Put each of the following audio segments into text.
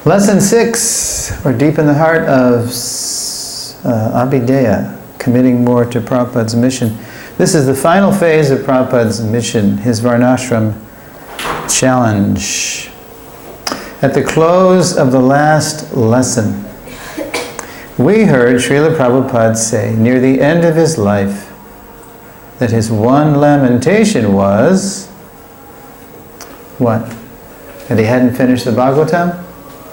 Lesson 6. We're deep in the heart of Abhideya, committing more to Prabhupada's mission. This is the final phase of Prabhupada's mission, his Varnashram challenge. At the close of the last lesson, we heard Srila Prabhupada say, near the end of his life, that his one lamentation was, what? That he hadn't finished the Bhagavatam?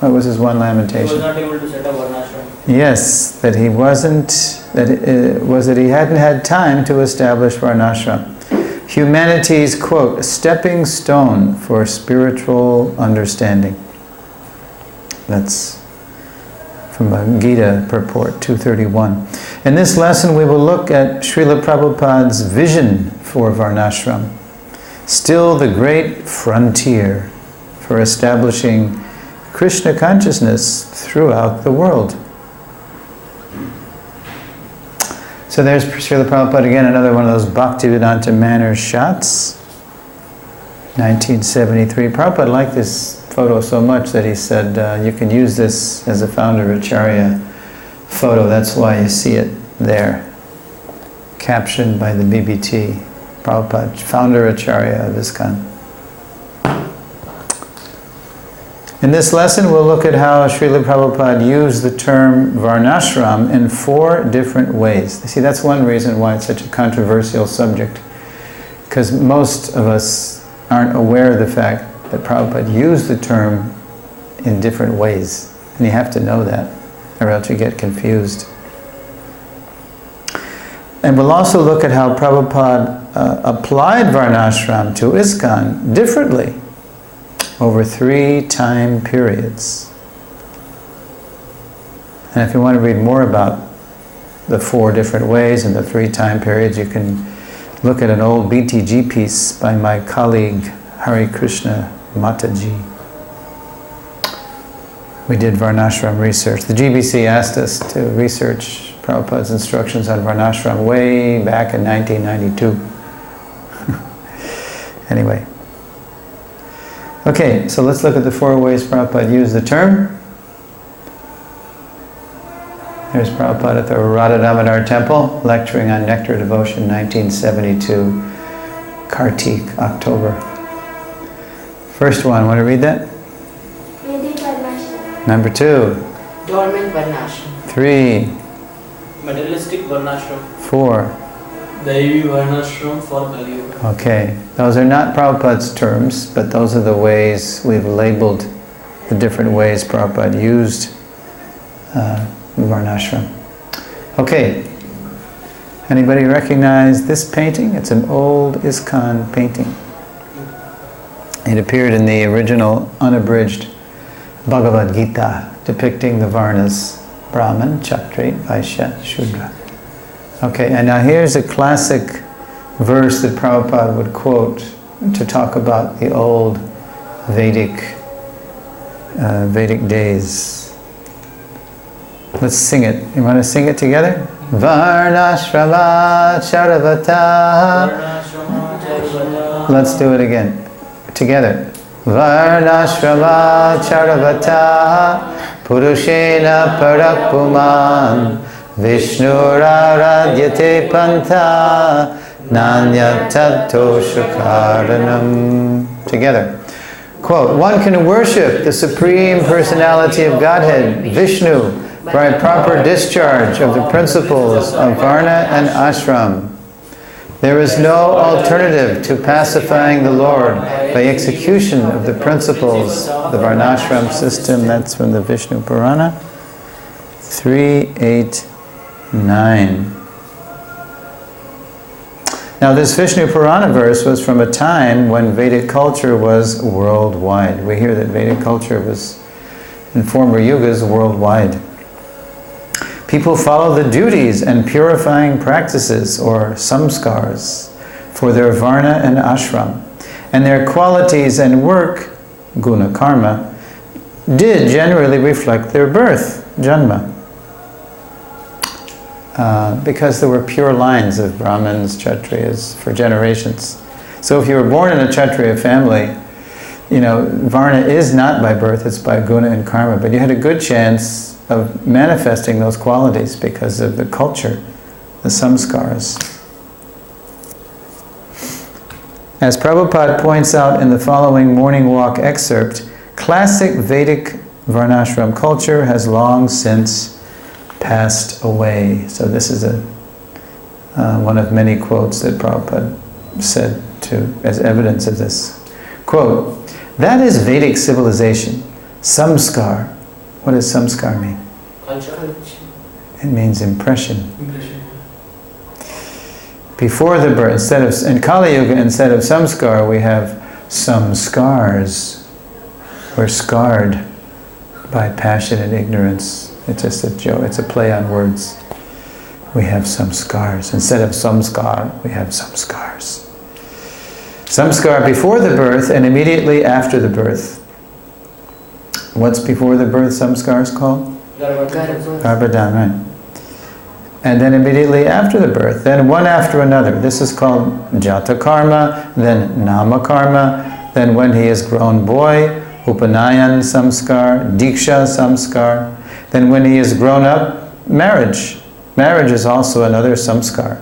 What was his one lamentation? He was not able to set up Varnashram. Yes, that he wasn't, that he hadn't had time to establish Varnashram. Humanity's, quote, stepping stone for spiritual understanding. That's from a Gita purport, 231. In this lesson we will look at Srila Prabhupada's vision for Varnashram, still the great frontier for establishing Krishna consciousness throughout the world. So there's Srila Prabhupada again, another one of those Bhaktivedanta Manor shots. 1973. Prabhupada liked this photo so much that he said, you can use this as a founder Acharya photo. That's why you see it there. Captioned by the BBT. Prabhupada, founder Acharya of ISKCON. In this lesson, we'll look at how Srila Prabhupada used the term Varnashram in 4 different ways. See, that's one reason why it's such a controversial subject, because most of us aren't aware of the fact that Prabhupada used the term in different ways. And you have to know that, or else you get confused. And we'll also look at how Prabhupada applied Varnashram to ISKCON differently over 3 time periods. And if you want to read more about the 4 different ways and the 3 time periods, you can look at an old BTG piece by my colleague Hare Krishna Mataji. We did Varnashram research. The GBC asked us to research Prabhupada's instructions on Varnashram way back in 1992. Anyway. Okay, so let's look at the 4 ways Prabhupada used the term. There's Prabhupada at the Radha Damodar Temple, lecturing on Nectar Devotion, 1972, Kartik, October. First one, want to read that? Vedic Varnashram. Number 2. Dormant Varnashram. 3. Materialistic Varnashram. 4. Daivi Varnashram for Kali Yuga. Okay, those are not Prabhupada's terms, but those are the ways we've labeled the different ways Prabhupada used Varnashram. Okay, anybody recognize this painting? It's an old ISKCON painting. It appeared in the original unabridged Bhagavad Gita, depicting the Varnas, Brahman, Kshatriya, Vaishya, Shudra. Okay, and now here's a classic verse that Prabhupada would quote to talk about the old Vedic days. Let's sing it. You want to sing it together? Varnashrama Charavata. Let's do it again. Together. Varnashrama Charavata Purushena Parapuman Vishnuraradhyate Panta Nanyatato Shakaranam. Together. Quote, one can worship the Supreme Personality of Godhead, Vishnu, by proper discharge of the principles of Varna and Ashram. There is no alternative to pacifying the Lord by execution of the principles of the Varnashram system. That's from the Vishnu Purana, 389. Now this Vishnu Purana verse was from a time when Vedic culture was worldwide. We hear that Vedic culture was, in former yugas, worldwide. People follow the duties and purifying practices, or samskars, for their varna and ashram. And their qualities and work, guna karma, did generally reflect their birth, janma. Because there were pure lines of Brahmins, Kshatriyas for generations. So if you were born in a Kshatriya family, Varna is not by birth, it's by guna and karma, but you had a good chance of manifesting those qualities because of the culture, the samskaras. As Prabhupada points out in the following morning walk excerpt, classic Vedic Varnashram culture has long since passed away. So this is one of many quotes that Prabhupada said as evidence of this. Quote, "That is Vedic civilization, samskar." What does samskar mean? Culture. It means impression. Before the birth, in Kali Yuga, instead of samskar, we have samskars. We're scarred by passion and ignorance. It's just a joke. It's a play on words. We have samskars. Instead of samskar, we have samskars. Samskar before the birth and immediately after the birth. What's before the birth samskars called? Garbhadan, right. And then immediately after the birth, then one after another. This is called jata karma, then nama karma, then when he is grown boy, upanayan samskar, diksha samskar, then when he is grown up, marriage. Marriage is also another samskar.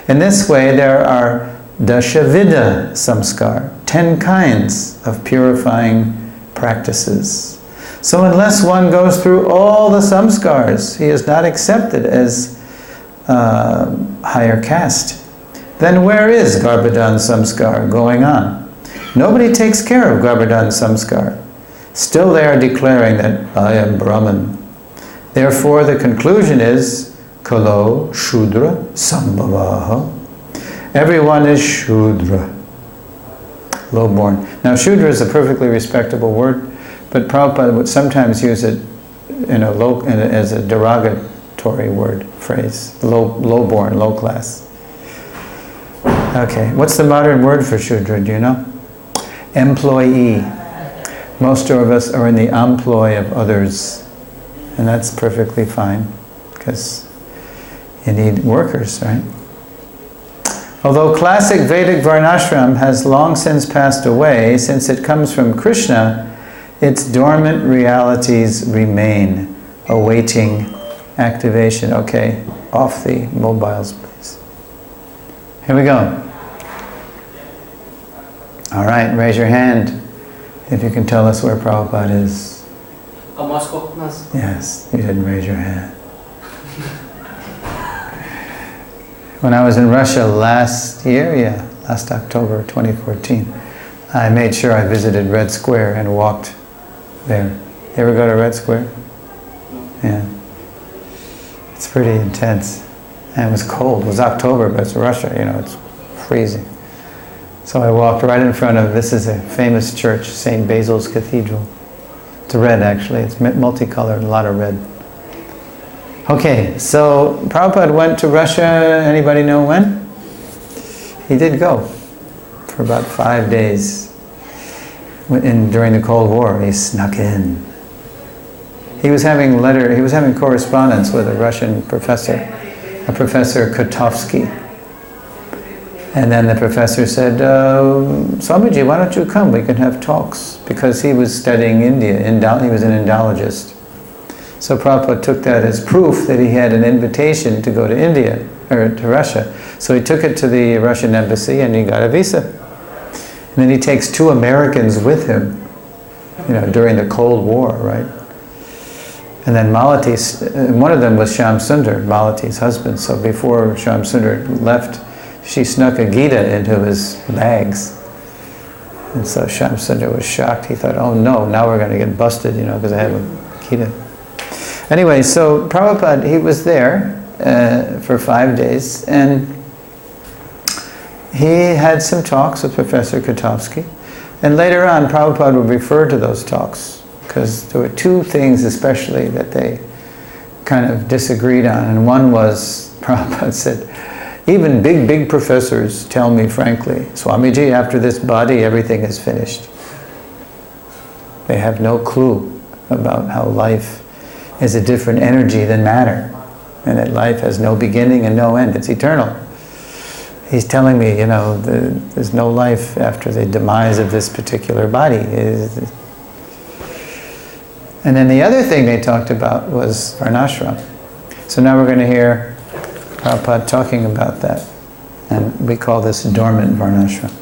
In this way, there are dashavida samskar, 10 kinds of purifying practices. So unless one goes through all the samskars, he is not accepted as higher caste. Then where is Garbhadan samskar going on? Nobody takes care of Garbhadan samskar. Still they are declaring that I am Brahman. Therefore the conclusion is Kalo Shudra Sambhavaha. Everyone is Shudra, low-born. Now Shudra is a perfectly respectable word, but Prabhupada would sometimes use it as a derogatory word, phrase. Low-born, low class. Okay, what's the modern word for Shudra, do you know? Employee. Most of us are in the employ of others, and that's perfectly fine, because you need workers, right? Although classic Vedic Varnashram has long since passed away, since it comes from Krishna, its dormant realities remain, awaiting activation. Okay, off the mobiles, please. Here we go. All right, raise your hand if you can tell us where Prabhupada is. Moscow. Yes, you didn't raise your hand. When I was in Russia last October 2014, I made sure I visited Red Square and walked there. You ever go to Red Square? Yeah. It's pretty intense. And it was cold. It was October, but it's Russia, it's freezing. So I walked right in front of, this is a famous church, St. Basil's Cathedral. It's red, actually. It's multicolored, a lot of red. Okay, so Prabhupada went to Russia, anybody know when? He did go for about 5 days. During the Cold War, he snuck in. He was having correspondence with a Russian professor, a Professor Kotovsky. And then the professor said, Swamiji, why don't you come? We can have talks. Because he was studying India, he was an Indologist. So Prabhupada took that as proof that he had an invitation to go to India, or to Russia. So he took it to the Russian embassy and he got a visa. And then he takes 2 Americans with him, during the Cold War, right? And then Malati, one of them was Shyam Sundar, Malati's husband. So before Shyam Sundar left, she snuck a Gita into his bags. And so Shyam Sundar was shocked. He thought, oh no, now we're going to get busted, because I have a Gita. Anyway, so Prabhupada, he was there for 5 days, and he had some talks with Professor Kotovsky. And later on, Prabhupada would refer to those talks, because there were 2 things especially that they kind of disagreed on. And one was, Prabhupada said, even big professors tell me frankly, Swamiji, after this body, everything is finished. They have no clue about how life is a different energy than matter, and that life has no beginning and no end. It's eternal. he's telling me, there's no life after the demise of this particular body. And then the other thing they talked about was varnashram. So now we're going to hear Prabhupada talking about that. And we call this dormant varnashram.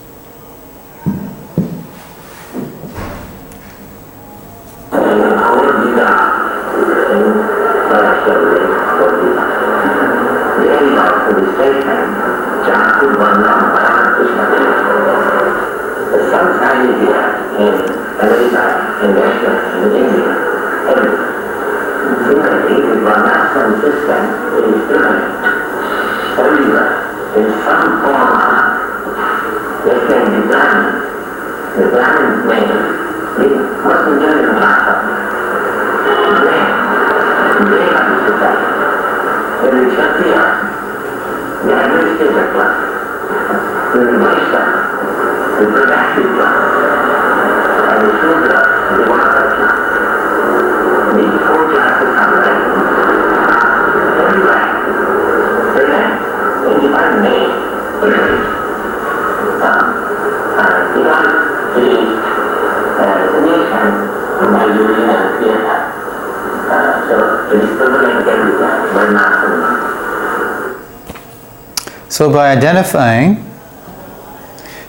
So by identifying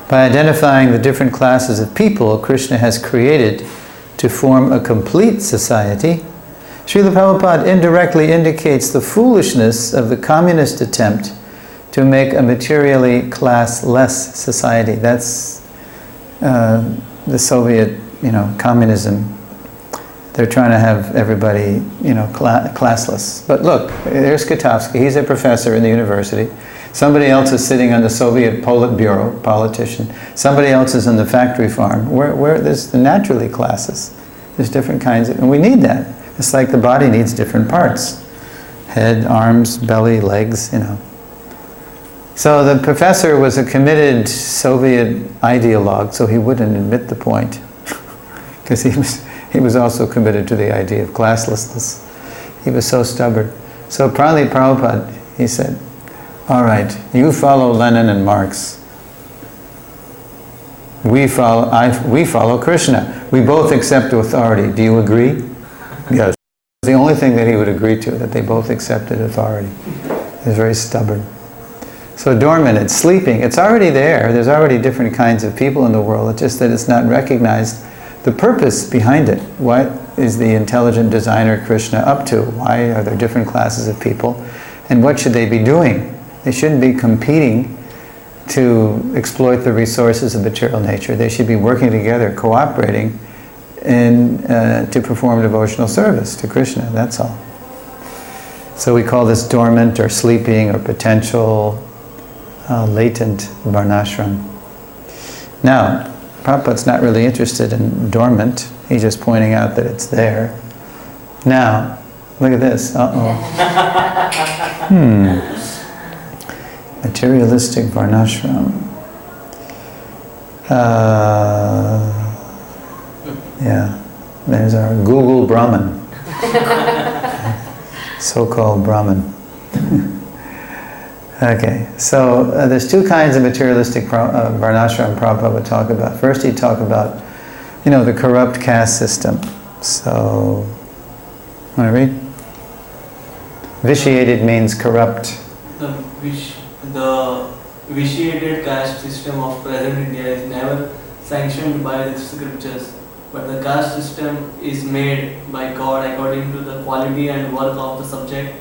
the different classes of people Krishna has created to form a complete society, Srila Prabhupada indirectly indicates the foolishness of the communist attempt to make a materially classless society. That's the Soviet, communism. They're trying to have everybody, classless. But look, there's Katovsky. He's a professor in the university. Somebody else is sitting on the Soviet Politburo, politician. Somebody else is on the factory farm. Where there's the naturally classes. There's different kinds and we need that. It's like the body needs different parts. Head, arms, belly, legs, So the professor was a committed Soviet ideologue, so he wouldn't admit the point. Because he was also committed to the idea of classlessness. He was so stubborn. So finally Prabhupada, he said, all right, you follow Lenin and Marx. We follow Krishna. We both accept authority. Do you agree? Yes. The only thing that he would agree to, that they both accepted authority. He was very stubborn. So dormant, it's sleeping. It's already there. There's already different kinds of people in the world. It's just that it's not recognized. The purpose behind it. What is the intelligent designer Krishna up to? Why are there different classes of people? And what should they be doing? They shouldn't be competing to exploit the resources of material nature. They should be working together, cooperating to perform devotional service to Krishna. That's all. So we call this dormant or sleeping or potential latent varnashram. Now, Prabhupada's not really interested in dormant. He's just pointing out that it's there. Now, look at this. Materialistic varnashram. There's our Google Brahman. So-called Brahman. Okay, so there's two kinds of materialistic varnashram Prabhupada would talk about. First he'd talk about, the corrupt caste system. So, want to read? Vitiated means corrupt. The vitiated caste system of present India is never sanctioned by the scriptures, but the caste system is made by God according to the quality and work of the subject,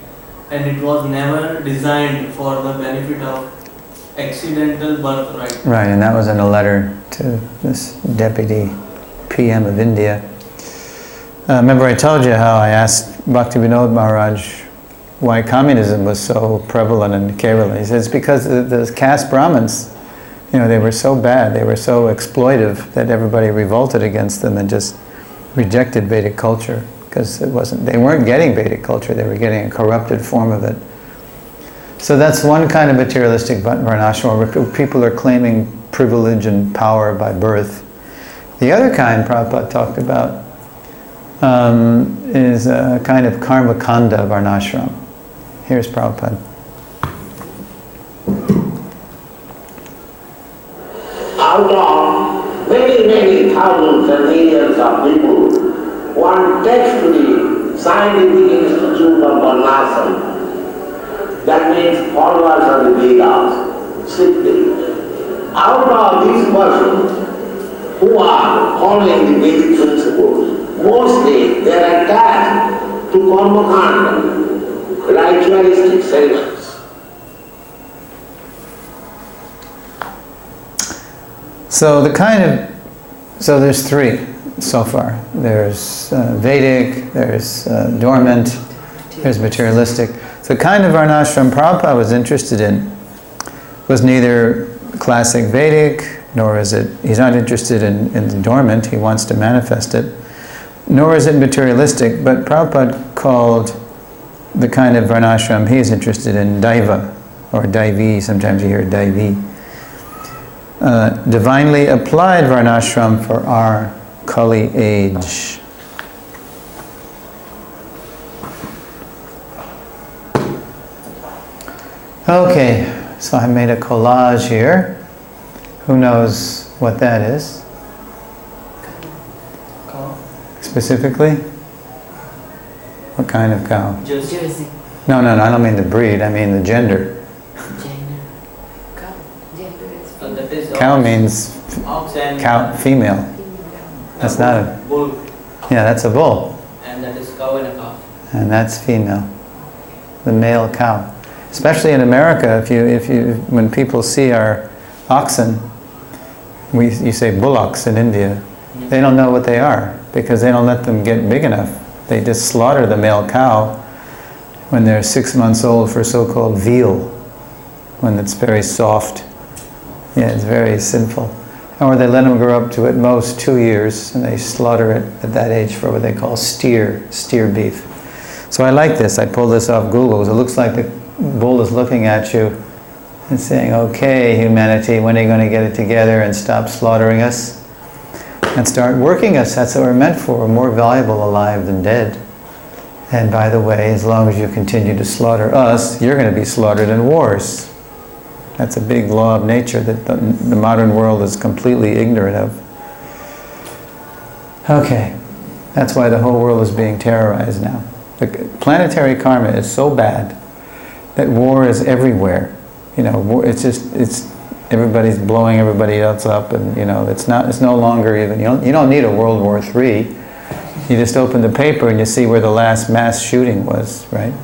and it was never designed for the benefit of accidental birthright. Right, and that was in a letter to this deputy PM of India. Remember I told you how I asked Bhaktivinoda Maharaj why communism was so prevalent in Kerala. He says it's because the caste Brahmins, they were so bad, they were so exploitive that everybody revolted against them and just rejected Vedic culture because they weren't getting Vedic culture, they were getting a corrupted form of it. So that's one kind of materialistic varnashram where people are claiming privilege and power by birth. The other kind Prabhupada talked about is a kind of karma kanda varnashram. Here's Prabhupada. attached to the scientific institute of Varnashram, that means followers of the Vedas, strictly. Out of these persons who are following the Vedic principles, mostly they are attached to karmakanda, ritualistic ceremonies. So there's three so far. There's Vedic, there's dormant, there's materialistic. So the kind of varnashram Prabhupada was interested in was neither classic Vedic, nor is it, he's not interested in the dormant, he wants to manifest it, nor is it materialistic, but Prabhupada called the kind of varnashram he's interested in Daiva, or Daivi, sometimes you hear Daivi. Divinely applied varnashram for our Kali age. Okay, so I made a collage here. Who knows what that is? Cow. Specifically? What kind of cow? Jersey. No, I don't mean the breed, I mean the gender. Gender. Cow. Gender is So that is Cow ox, means ox and cow, female. That's not a, bull, yeah, that's a bull. and that is cow and a calf. And that's female. The male cow. Especially in America, when people see our oxen, you say bullocks in India, they don't know what they are because they don't let them get big enough. They just slaughter the male cow when they're 6 months old for so-called veal, when it's very soft. Yeah, it's very sinful. Or they let them grow up to at most 2 years and they slaughter it at that age for what they call steer beef. So I like this. I pulled this off Google. It looks like the bull is looking at you and saying, okay, humanity, when are you going to get it together and stop slaughtering us and start working us? That's what we're meant for. We're more valuable alive than dead. And by the way, as long as you continue to slaughter us, you're going to be slaughtered in wars. That's a big law of nature that the modern world is completely ignorant of. Okay, that's why the whole world is being terrorized now. The planetary karma is so bad that war is everywhere. You know, it's everybody's blowing everybody else up, and you know, it's no longer even, you don't need a World War III. You just open the paper and you see where the last mass shooting was, right?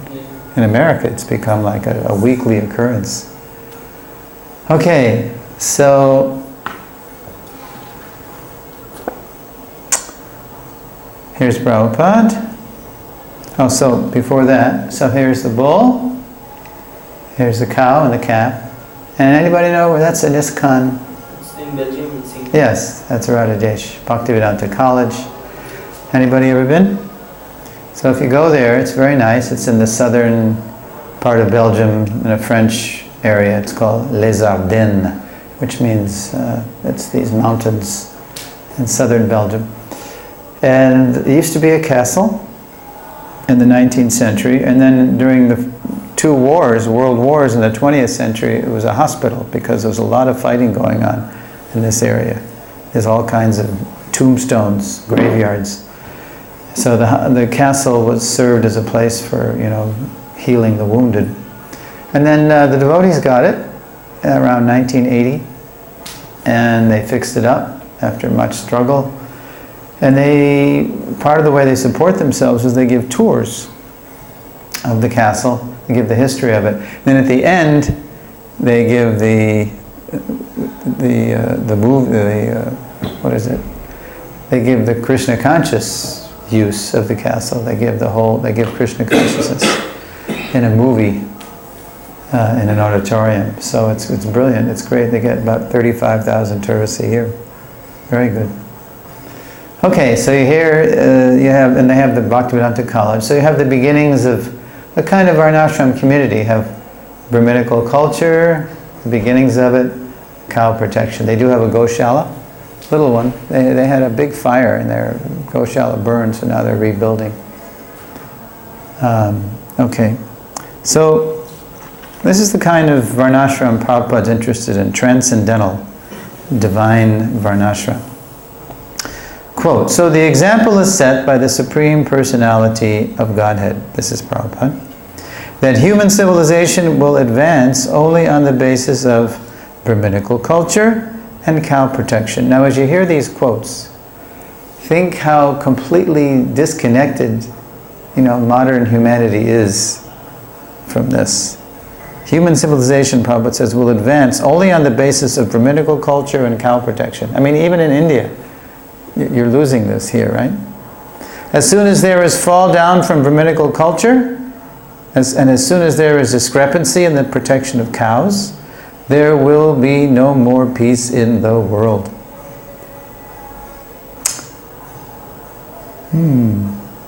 In America, it's become like a weekly occurrence. Okay, so here's Prabhupada. Oh, so before that, so here's the bull, here's the cow and the calf. And anybody know where that's in ISKCON? It's in Belgium, it's in Yes, that's Radhadesh, Bhaktivedanta College. Anybody ever been? So if you go there, it's very nice. It's in the southern part of Belgium, in a French area. It's called Les Ardennes, which means it's these mountains in southern Belgium. And it used to be a castle in the 19th century, and then during the two wars, world wars in the 20th century, it was a hospital because there was a lot of fighting going on in this area. There's all kinds of tombstones, graveyards. So the castle was served as a place for, you know, healing the wounded. And then the devotees got it around 1980, and they fixed it up after much struggle. And part of the way they support themselves is they give tours of the castle. They give the history of it. Then at the end, they give what is it? They give the Krishna conscious use of the castle. They give Krishna consciousness in a movie, in an auditorium. So it's brilliant. It's great. They get about 35,000 tourists a year. Very good. Okay, so here they have the Bhaktivedanta College. So you have the beginnings of a kind of Varnashram community. You have Brahminical culture, the beginnings of it, cow protection. They do have a Goshala, little one. They had a big fire and their Goshala burned, so now they're rebuilding. Okay, so this is the kind of Varnashram Prabhupada's interested in, transcendental, divine Varnashram. Quote, so the example is set by the Supreme Personality of Godhead, this is Prabhupada, that human civilization will advance only on the basis of Brahminical culture and cow protection. Now as you hear these quotes, think how completely disconnected, modern humanity is from this. Human civilization, Prabhupada says, will advance only on the basis of Brahminical culture and cow protection. I mean, even in India, you're losing this here, right? As soon as there is fall down from Brahminical culture, and as soon as there is discrepancy in the protection of cows, there will be no more peace in the world.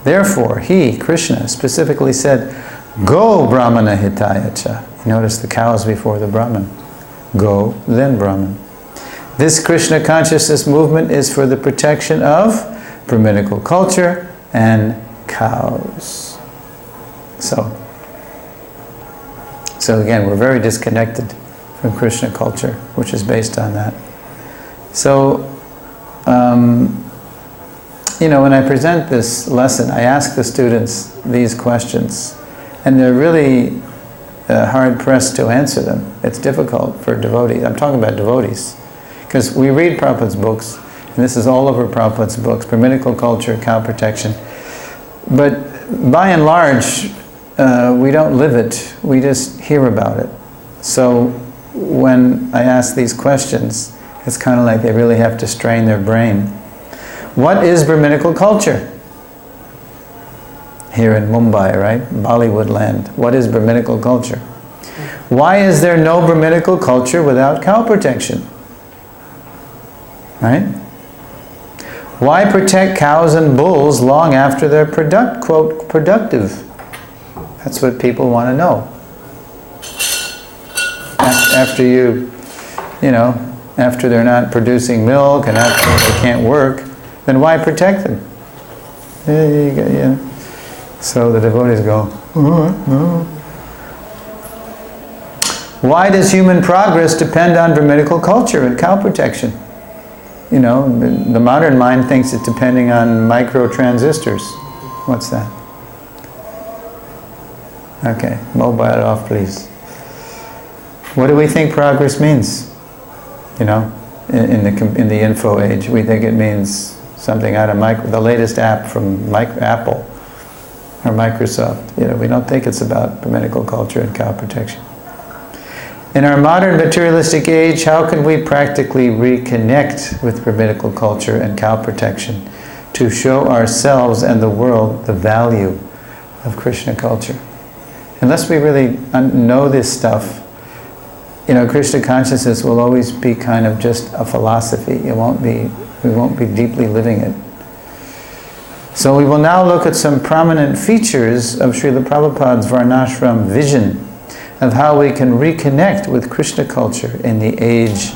Therefore, he, Krishna, specifically said, Go Brahmana Hitayacha. Notice the cows before the Brahman. Go, then Brahman. This Krishna consciousness movement is for the protection of Brahminical culture and cows. So again, we're very disconnected from Krishna culture, which is based on that. So, when I present this lesson, I ask the students these questions, and they're really hard-pressed to answer them. It's difficult for devotees. I'm talking about devotees. Because we read Prabhupada's books, and this is all over Prabhupada's books, Brahminical culture, cow protection. But by and large, we don't live it, we just hear about it. So when I ask these questions, it's kind of like they really have to strain their brain. What is Brahminical culture? Here in Mumbai, right? Bollywood land. What is Brahminical culture? Why is there no Brahminical culture without cow protection? Right? Why protect cows and bulls long after they're quote, productive? That's what people want to know. After they're not producing milk and after they can't work, then why protect them? So the devotees go, Why does human progress depend on Brahminical culture and cow protection? The modern mind thinks it's depending on microtransistors. What's that? Okay, mobile off, please. What do we think progress means? In the info age, we think it means something out of the latest app from Apple or Microsoft. We don't think it's about Brahminical culture and cow protection. In our modern materialistic age, how can we practically reconnect with Brahminical culture and cow protection to show ourselves and the world the value of Krishna culture? Unless we really know this stuff, Krishna consciousness will always be kind of just a philosophy. We won't be deeply living it. So we will now look at some prominent features of Srila Prabhupada's Varnashram vision of how we can reconnect with Krishna culture in the age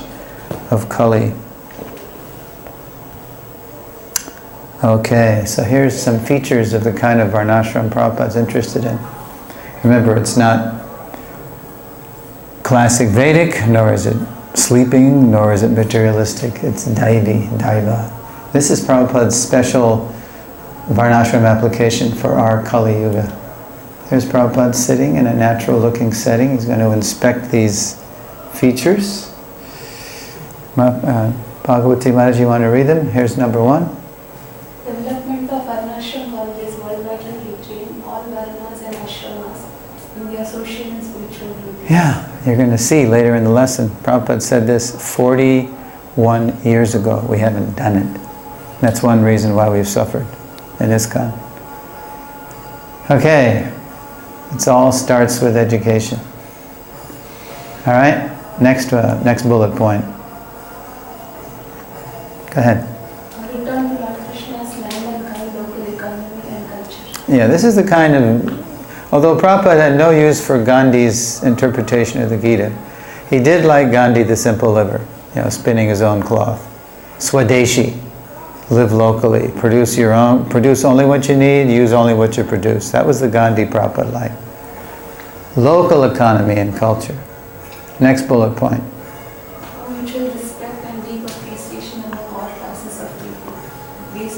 of Kali. Okay, so here's some features of the kind of Varnashram Prabhupada's interested in. Remember, it's not classic Vedic, nor is it sleeping, nor is it materialistic. It's Daiva. This is Prabhupada's special Varnashram application for our Kali Yuga. Here's Prabhupada sitting in a natural-looking setting. He's going to inspect these features. Bhagavati Maharaj, you want to read them? Here's number 1. Development of Varnashram colleges worldwide between all Varnas and Ashramas in their social and spiritual duties. Yeah, you're going to see later in the lesson. Prabhupada said this 41 years ago. We haven't done it. That's one reason why we've suffered in ISKCON. Okay. It all starts with education. All right? Next bullet point. Go ahead. Return to Lord Krishna's land and guide local economy and culture. Yeah, this is the kind of... Although Prabhupada had no use for Gandhi's interpretation of the Gita, he did like Gandhi the simple liver, spinning his own cloth. Swadeshi. Live locally, produce only what you need, use only what you produce. That was the Gandhi Prabhupada like. Local economy and culture. Next bullet point. Mutual respect and deep appreciation in the all classes of people. These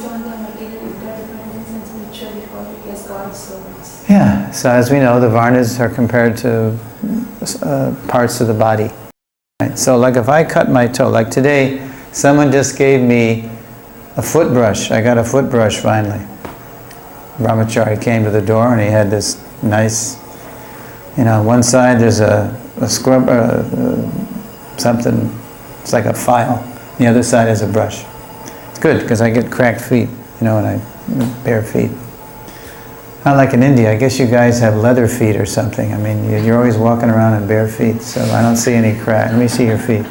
quality as God's servants. Yeah, so as we know, the varnas are compared to parts of the body. Right? So like if I cut my toe, like today, someone just gave me a foot brush. I got a foot brush finally. Brahmachari came to the door and he had this nice, one side there's a scrub, something, it's like a file. The other side is a brush. It's good because I get cracked feet, and I bare feet. Not like in India. I guess you guys have leather feet or something. I mean, you're always walking around in bare feet, so I don't see any crack. Let me see your feet.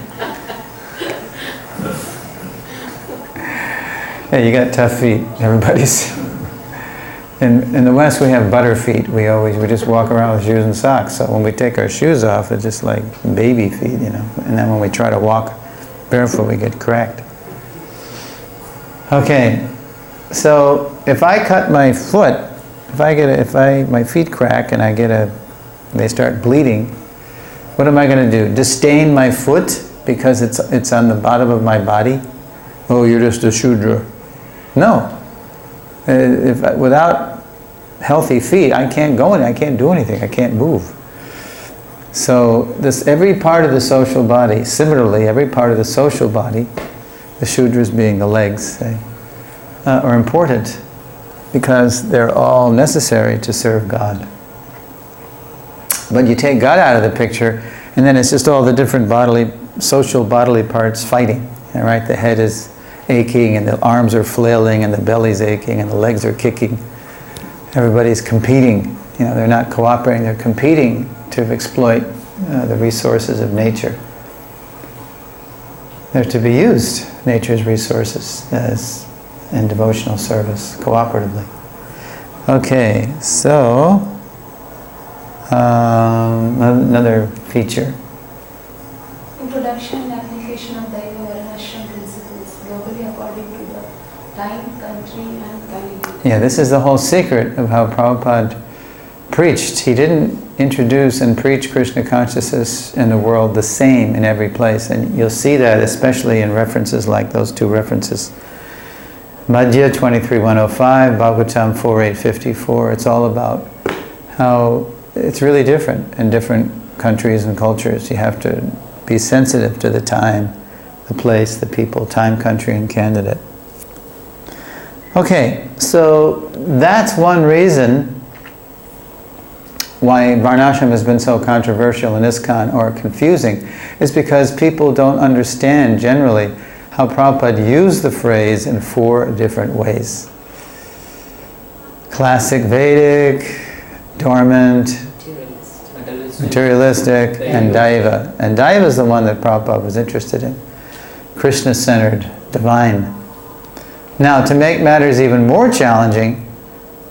Yeah, you got tough feet. Everybody's. In the West, we have butter feet. We just walk around with shoes and socks. So when we take our shoes off, it's just like baby feet, And then when we try to walk barefoot, we get cracked. Okay, so if I cut my foot, my feet crack and they start bleeding, what am I going to do? Disdain my foot because it's on the bottom of my body? Oh, you're just a Shudra. No. Without healthy feet, I can't go I can't do anything. I can't move. So every part of the social body, similarly, every part of the social body, the Shudras being the legs, say, are important because they're all necessary to serve God. But you take God out of the picture, and then it's just all the different social bodily parts fighting. Right? The head is aching, and the arms are flailing, and the belly's aching, and the legs are kicking. Everybody's competing. They're not cooperating. They're competing to exploit the resources of nature. They're to be used, nature's resources, in devotional service, cooperatively. Okay, so another feature. Introduction and application of Daiva Varnashram principles globally according to the time, country, and candidate. Yeah, this is the whole secret of how Prabhupada preached. He didn't introduce and preach Krishna consciousness in the world the same in every place, and you'll see that especially in references like those two references. Madhya 23.105, Bhagavatam 4.854, it's all about how it's really different in different countries and cultures. You have to be sensitive to the time, the place, the people, time, country, and candidate. Okay, so that's one reason why Varnashram has been so controversial in ISKCON or confusing, is because people don't understand generally how Prabhupada used the phrase in 4 different ways. Classic Vedic, dormant, materialistic, and Daiva. And Daiva is the one that Prabhupada was interested in. Krishna-centered, divine. Now, to make matters even more challenging,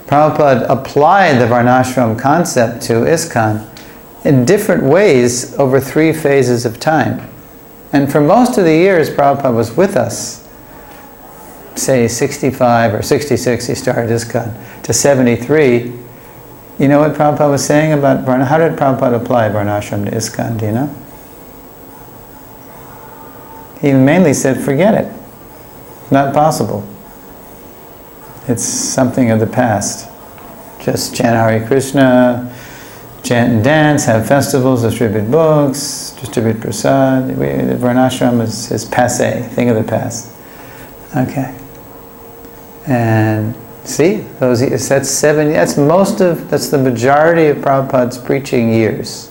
Prabhupada applied the Varnashram concept to ISKCON in different ways over 3 phases of time. And for most of the years Prabhupada was with us, say 65 or 66 he started ISKCON, to 73, you know what Prabhupada was saying about Varnashram? How did Prabhupada apply Varnashram to ISKCON, do you know? He mainly said, forget it. Not possible. It's something of the past. Just chant Hare Krishna, chant and dance, have festivals, distribute books, distribute prasad. Varnashram is passé, thing of the past. Okay. And see, that's 7. That's the majority of Prabhupada's preaching years.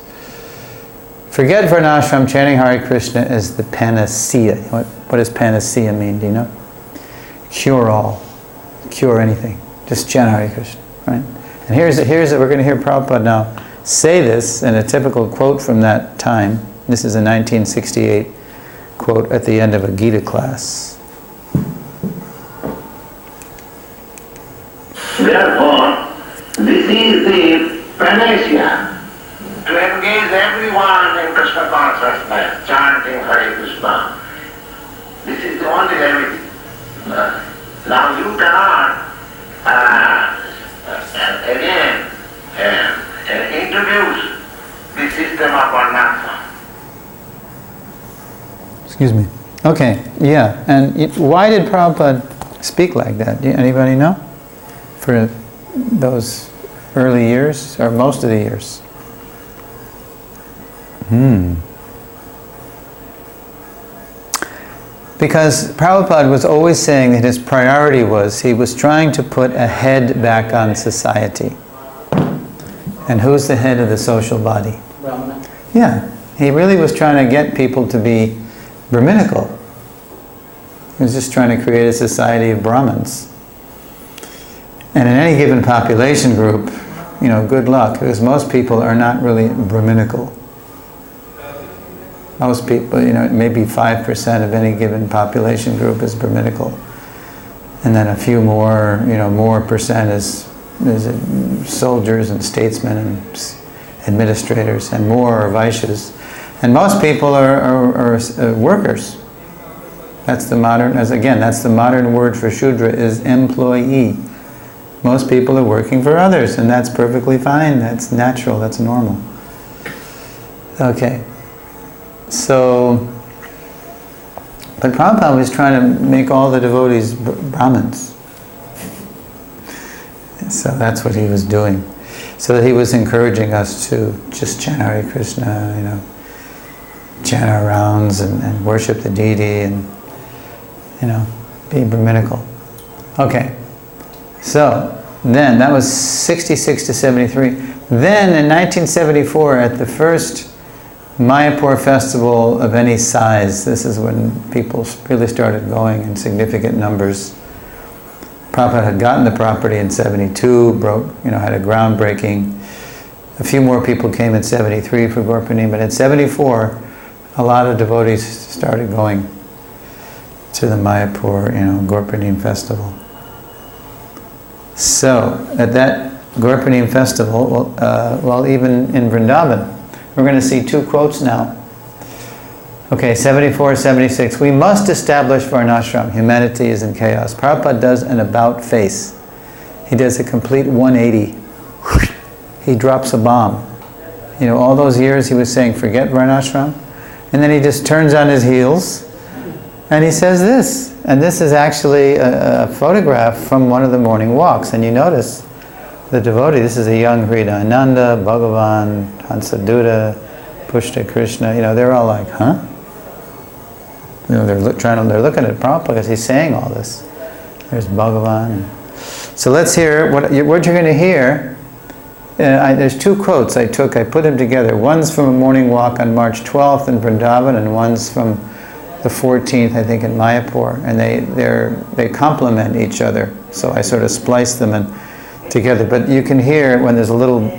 Forget Varnashram, chanting Hare Krishna is the panacea. What does panacea mean? Do you know? Cure all, cure anything. Just chant Hare Krishna, right? And here's we're going to hear Prabhupada now say this in a typical quote from that time. This is a 1968 quote at the end of a Gita class. Therefore, this is the panacea to engage everyone in Krishna consciousness, chanting Hare Krishna. This is the only remedy. Now you cannot again introduce the system of Varnashram. Excuse me. Okay, yeah. And why did Prabhupada speak like that? Anybody know? those early years, or most of the years? Because Prabhupada was always saying that his priority was, he was trying to put a head back on society. And who's the head of the social body? Brahmana. Yeah, he really was trying to get people to be Brahminical. He was just trying to create a society of Brahmins. And in any given population group, good luck, because most people are not really Brahminical. Most people, maybe 5% of any given population group is Brahminical. And then a few more, more percent is soldiers and statesmen and administrators, and more are Vaishyas. And most people are workers. That's the modern word for Shudra is employee. Most people are working for others, and that's perfectly fine. That's natural, that's normal. Okay. So, but Prabhupada was trying to make all the devotees Brahmins. So that's what he was doing. So that he was encouraging us to just chant Hare Krishna, chant our rounds and worship the deity and, be Brahminical. Okay. So, then, that was 66 to 73. Then, in 1974, at the first Mayapur festival of any size, this is when people really started going in significant numbers. Prabhupada had gotten the property in 72, had a groundbreaking. A few more people came in 73 for Gorpani, but in 74, a lot of devotees started going to the Mayapur, Gorpani festival. So, at that Gorpani festival, even in Vrindavan, we're going to see two quotes now. Okay, 74, 76. We must establish Varnashram. Humanity is in chaos. Prabhupada does an about face. He does a complete 180. He drops a bomb. All those years he was saying, forget Varnashram. And then he just turns on his heels and he says this. And this is actually a photograph from one of the morning walks. And you notice the devotee, this is a young Hridayananda, Bhagavan, Hansaduta, Pushta Krishna, they're all like, huh? They're looking at Prabhupada because he's saying all this. There's Bhagavan. So let's hear what you're going to hear. There's two quotes I put them together. One's from a morning walk on March 12th in Vrindavan, and one's from the 14th, I think, in Mayapur. And they complement each other. So I sort of spliced them together. But you can hear when there's a little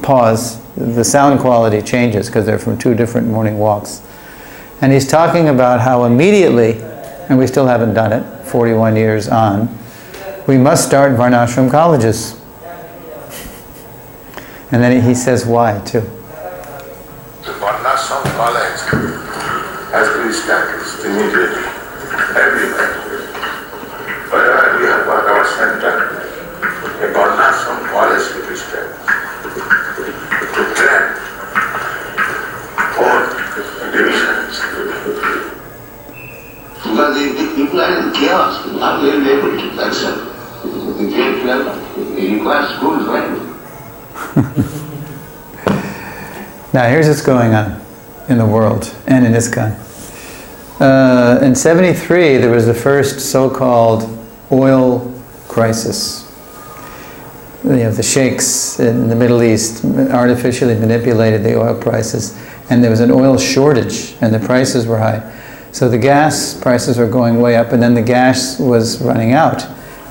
pause, the sound quality changes because they're from two different morning walks. And he's talking about how immediately, and we still haven't done it, 41 years on, we must start Varnashram colleges. And then he says why, too. The Varnashram college has to be established immediately, everywhere. Wherever we have got our center, a Varnashram college to be established. To train all divisions. Because the people are in chaos, not very able to accept the great level. It requires schools, right? Now here's what's going on in the world and in ISKCON. In 73 there was the first so-called oil crisis. The sheikhs in the Middle East artificially manipulated the oil prices, and there was an oil shortage and the prices were high. So the gas prices were going way up, and then the gas was running out.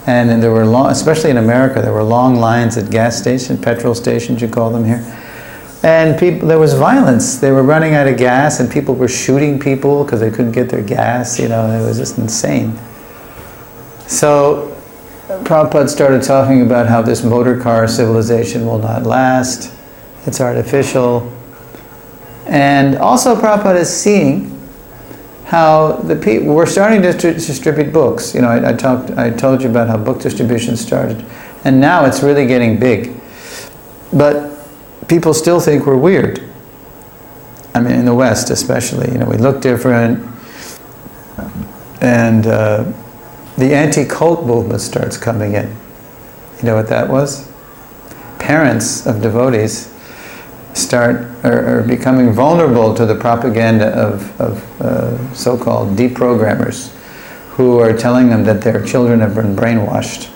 And then there were especially in America, there were long lines at gas stations, petrol stations you call them here. And there was violence. They were running out of gas and people were shooting people because they couldn't get their gas. It was just insane. So Prabhupada started talking about how this motor car civilization will not last. It's artificial. And also Prabhupada is seeing how the people were starting to distribute books. I told you about how book distribution started, and now it's really getting big. But people still think we're weird. I mean, in the West especially, we look different, and the anti-cult movement starts coming in. You know what that was? parents of devotees are becoming vulnerable to the propaganda of so-called deprogrammers who are telling them that their children have been brainwashed.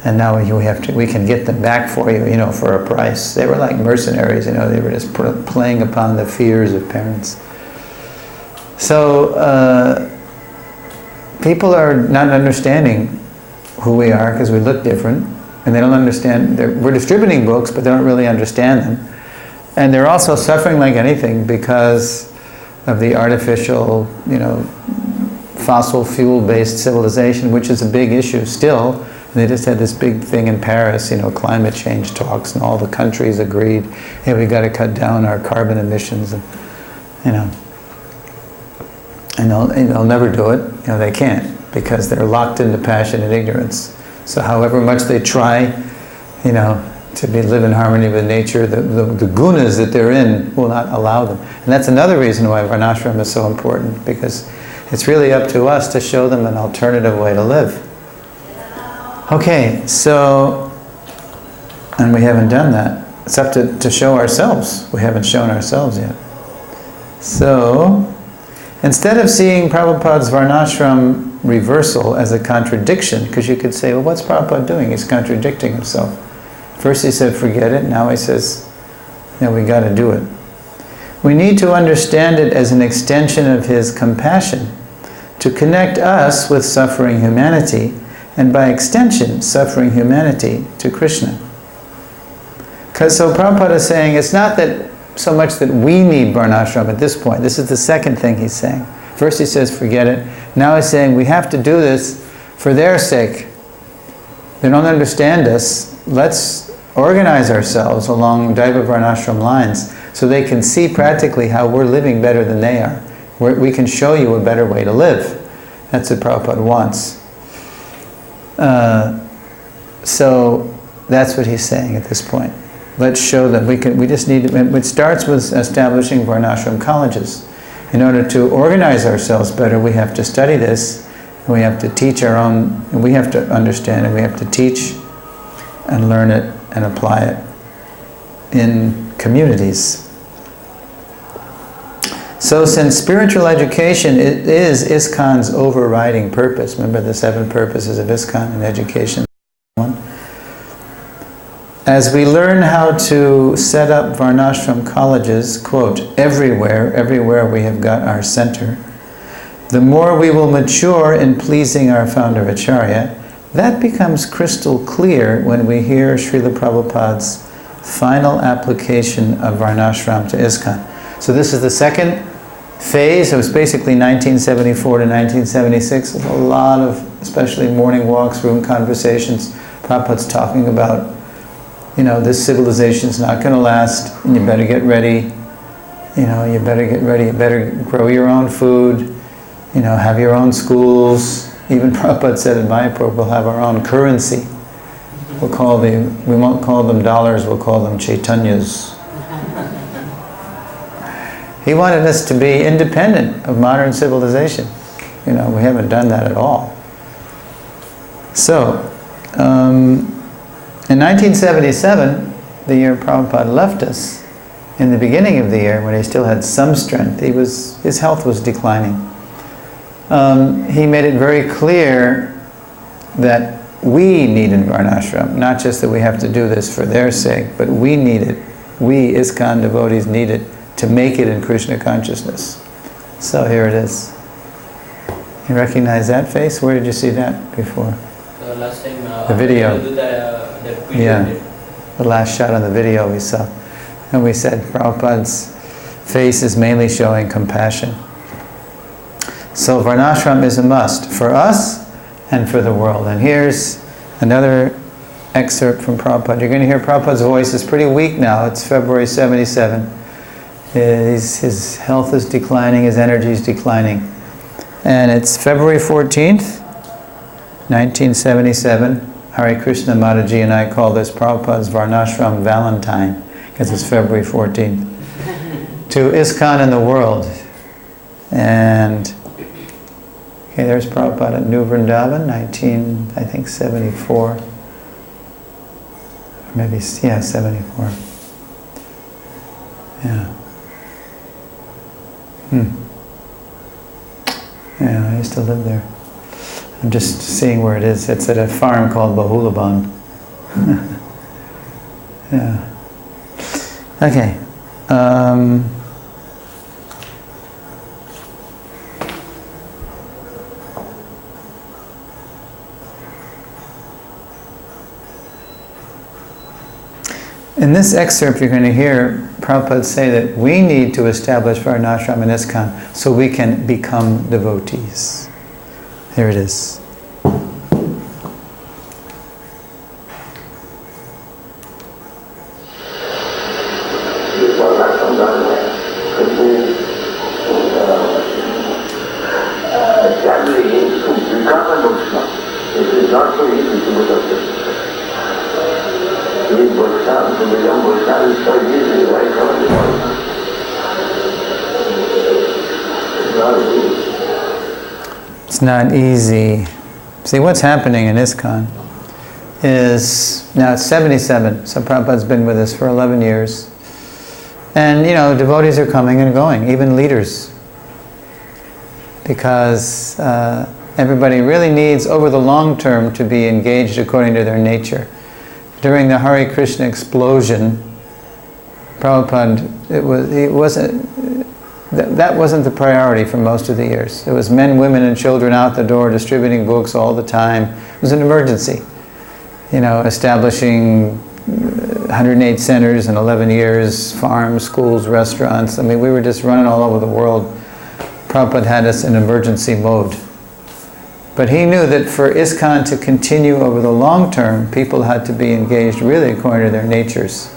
And now we can get them back for you, for a price. They were like mercenaries, they were just playing upon the fears of parents. So people are not understanding who we are because we look different, and they don't understand. We're distributing books, but they don't really understand them. And they're also suffering like anything because of the artificial, fossil fuel-based civilization, which is a big issue still. They just had this big thing in Paris, climate change talks, and all the countries agreed, hey, we got to cut down our carbon emissions, and they'll never do it. They can't, because they're locked into passion and ignorance. So however much they try, to live in harmony with nature, the gunas that they're in will not allow them. And that's another reason why Varnashram is so important, because it's really up to us to show them an alternative way to live. Okay, so, and we haven't done that. It's up to show ourselves. We haven't shown ourselves yet. So, instead of seeing Prabhupada's Varnashram reversal as a contradiction, because you could say, well, what's Prabhupada doing? He's contradicting himself. First he said, forget it. Now he says, we got to do it. We need to understand it as an extension of his compassion to connect us with suffering humanity, and by extension, suffering humanity to Krishna. So Prabhupada is saying it's not that so much that we need Varnashram at this point. This is the second thing he's saying. First he says, forget it. Now he's saying we have to do this for their sake. They don't understand us. Let's organize ourselves along Daiva Varnashram lines so they can see practically how we're living better than they are. We can show you a better way to live. That's what Prabhupada wants. So that's what he's saying at this point. Let's show that we just need to, it starts with establishing Varnashram colleges. In order to organize ourselves better, we have to study this, and we have to teach our own, and we have to understand it, we have to teach and learn it and apply it in communities. So since spiritual education is ISKCON's overriding purpose, remember the 7 purposes of ISKCON and education, as we learn how to set up Varnashram colleges, quote, everywhere we have got our center, the more we will mature in pleasing our founder Acharya. That becomes crystal clear when we hear Srila Prabhupada's final application of Varnashram to ISKCON. So this is the second phase. It was basically 1974 to 1976. A lot of, especially morning walks, room conversations. Prabhupada's talking about, this civilization's not going to last, and you better get ready. You better get ready. You better grow your own food. Have your own schools. Even Prabhupada said in Mayapur, we'll have our own currency. We won't call them dollars, we'll call them Chaitanyas. He wanted us to be independent of modern civilization. We haven't done that at all. So, in 1977, the year Prabhupada left us, in the beginning of the year, when he still had some strength, his health was declining. He made it very clear that we needed Varnashram, not just that we have to do this for their sake, but we need it. We, ISKCON devotees, need it to make it in Krishna consciousness. So here it is. You recognize that face? Where did you see that before? Last time, the video. The video. Yeah, the last shot on the video we saw. And we said Prabhupada's face is mainly showing compassion. So Varnashram is a must for us and for the world. And here's another excerpt from Prabhupada. You're going to hear Prabhupada's voice is pretty weak now. It's February 77. His health is declining, his energy is declining. And it's February 14th, 1977. Hare Krishna Mataji and I call this Prabhupada's Varnashram Valentine, because it's February 14th. To ISKCON in the world. And okay, there's Prabhupada at New Vrindavan, 1974. Maybe, yeah, 74. Yeah. Yeah, I used to live there. I'm just seeing where it is. It's at a farm called Bahulaban. Yeah. Okay. In this excerpt, you're going to hear Prabhupada say that we need to establish Varnashram and ISKCON so we can become devotees. Here it is. It's not easy. See, what's happening in ISKCON is, now it's 77, so Prabhupada's been with us for 11 years. And, you know, devotees are coming and going, even leaders. Because everybody really needs, over the long term, to be engaged according to their nature. During the Hare Krishna explosion, Prabhupada, that wasn't the priority for most of the years. It was men, women, and children out the door distributing books all the time. It was an emergency. You know, establishing 108 centers in 11 years, farms, schools, restaurants. I mean, we were just running all over the world. Prabhupada had us in emergency mode. But he knew that for ISKCON to continue over the long term, people had to be engaged really according to their natures.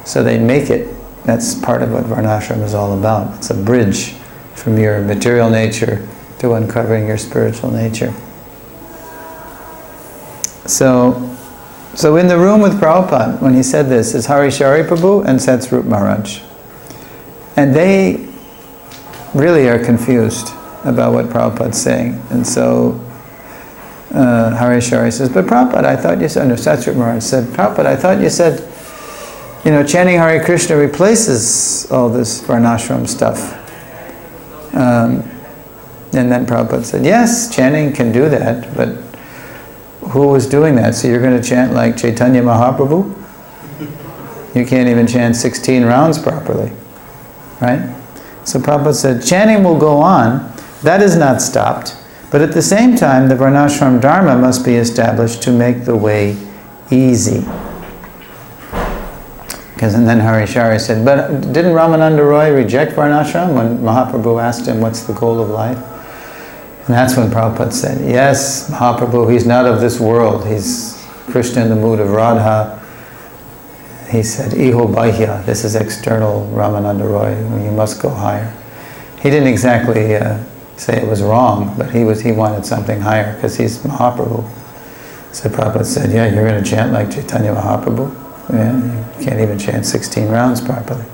So they'd make it. That's part of what Varnashram is all about. It's a bridge from your material nature to uncovering your spiritual nature. So in the room with Prabhupada, when he said this, is Srila Prabhu and Satsvarup Maharaj. And they really are confused about what Prabhupada's saying. And so Srila says, but Prabhupada, I thought you said, no, Satsvarup Maharaj said, Prabhupada, I thought you said, you know, chanting Hare Krishna replaces all this Varnashram stuff. And then Prabhupada said, yes, chanting can do that, but who was doing that? So you're going to chant like Chaitanya Mahaprabhu? You can't even chant 16 rounds properly, right? So Prabhupada said, chanting will go on, that is not stopped, but at the same time, the Varnashram Dharma must be established to make the way easy. And then Harishari said, but didn't Ramananda Roy reject Varnashram when Mahaprabhu asked him what's the goal of life? And that's when Prabhupada said, yes, Mahaprabhu, he's not of this world. He's Krishna in the mood of Radha. He said, Iho Bahya, this is external Ramananda Roy, you must go higher. He didn't exactly say it was wrong, but he wanted something higher because he's Mahaprabhu. So Prabhupada said, yeah, you're going to chant like Chaitanya Mahaprabhu? Yeah, you can't even chant 16 rounds properly.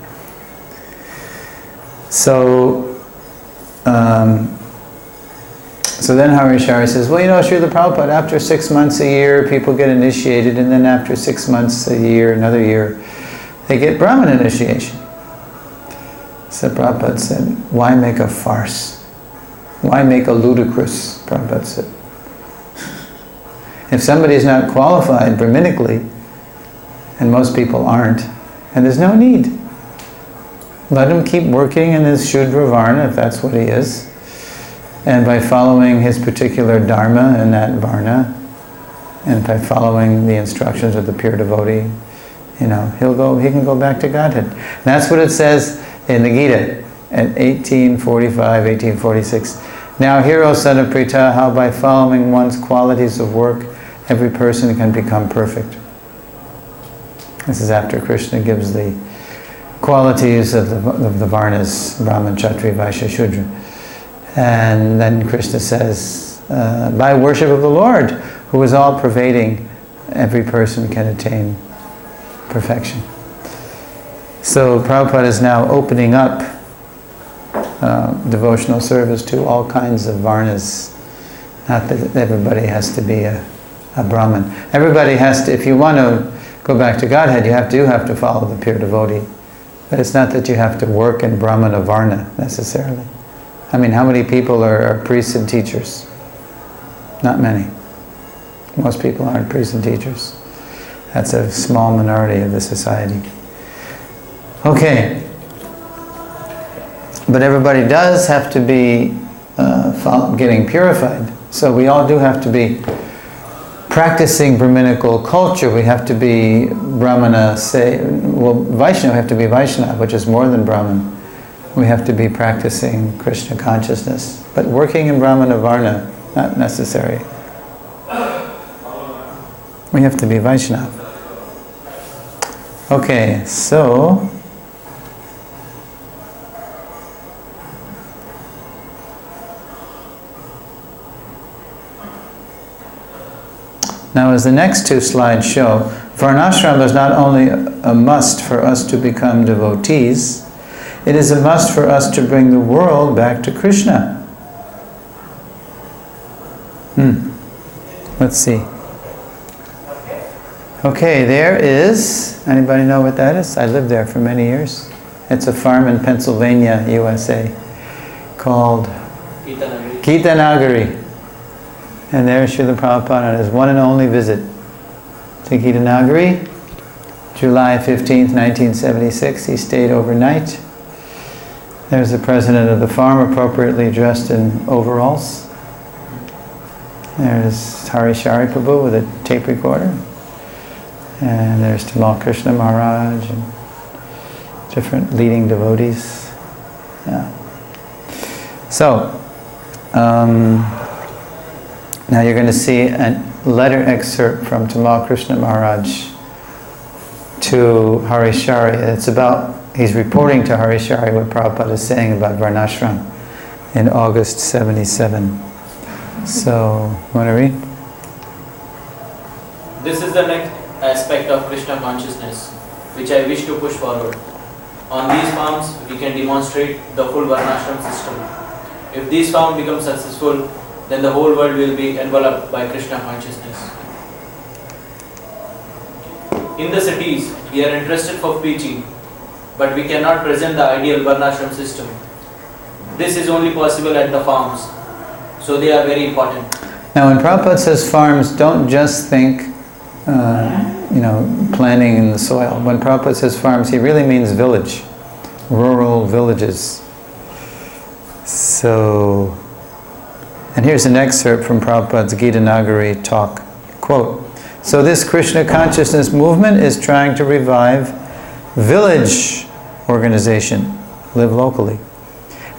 So then Harishari says, well, you know, Srila Prabhupada, after 6 months a year, people get initiated, and then after 6 months a year, another year, they get Brahman initiation. So Prabhupada said, why make a farce? Why make a ludicrous? Prabhupada said. If somebody is not qualified Brahminically, and most people aren't, and there's no need. Let him keep working in his Shudra Varna, if that's what he is, and by following his particular Dharma in that Varna, and by following the instructions of the pure devotee, you know, he can go back to Godhead. And that's what it says in the Gita, at 1845, 1846. Now hear, O son of Pritha, how by following one's qualities of work, every person can become perfect. This is after Krishna gives the qualities of the Varnas, Brahman, Kshatriya, Vaishya, Shudra. And then Krishna says, by worship of the Lord, who is all pervading, every person can attain perfection. So Prabhupada is now opening up devotional service to all kinds of Varnas. Not that everybody has to be a Brahmin. Everybody has to, if you want to go back to Godhead, you have to follow the pure devotee. But it's not that you have to work in Brahmana Varna, necessarily. I mean, how many people are priests and teachers? Not many. Most people aren't priests and teachers. That's a small minority of the society. Okay. But everybody does have to be getting purified. So we all do have to be practicing Brahminical culture. We have to be Brahmana, Vaishnava, we have to be Vaishnava, which is more than Brahman. We have to be practicing Krishna consciousness. But working in Brahmana Varna, not necessary. We have to be Vaishnava. Okay, so now, as the next two slides show, Varnashram is not only a must for us to become devotees, it is a must for us to bring the world back to Krishna. Let's see. Okay, there is, anybody know what that is? I lived there for many years. It's a farm in Pennsylvania, USA, called Gitanagari. And there Srila Prabhupada on his one and only visit to Gitanagari, July 15th, 1976. He stayed overnight. There's the president of the farm, appropriately dressed in overalls. There's Hare Prabhu with a tape recorder. And there's Tamal Krishna Maharaj and different leading devotees. Yeah. So, now you're going to see a letter excerpt from Tamal Krishna Maharaj to Hare. It's about, he's reporting to Hare what Prabhupada is saying about Varnashram in August 77. So, you want to read? This is the next aspect of Krishna consciousness, which I wish to push forward. On these farms, we can demonstrate the full Varnashram system. If these farms become successful, then the whole world will be enveloped by Krishna consciousness. In the cities, we are interested for preaching, but we cannot present the ideal Varnashram system. This is only possible at the farms, so they are very important. Now when Prabhupada says farms, don't just think planting in the soil. When Prabhupada says farms, he really means village, rural villages. So, and here's an excerpt from Prabhupada's Gitanagari talk. Quote, so this Krishna consciousness movement is trying to revive village organization, live locally,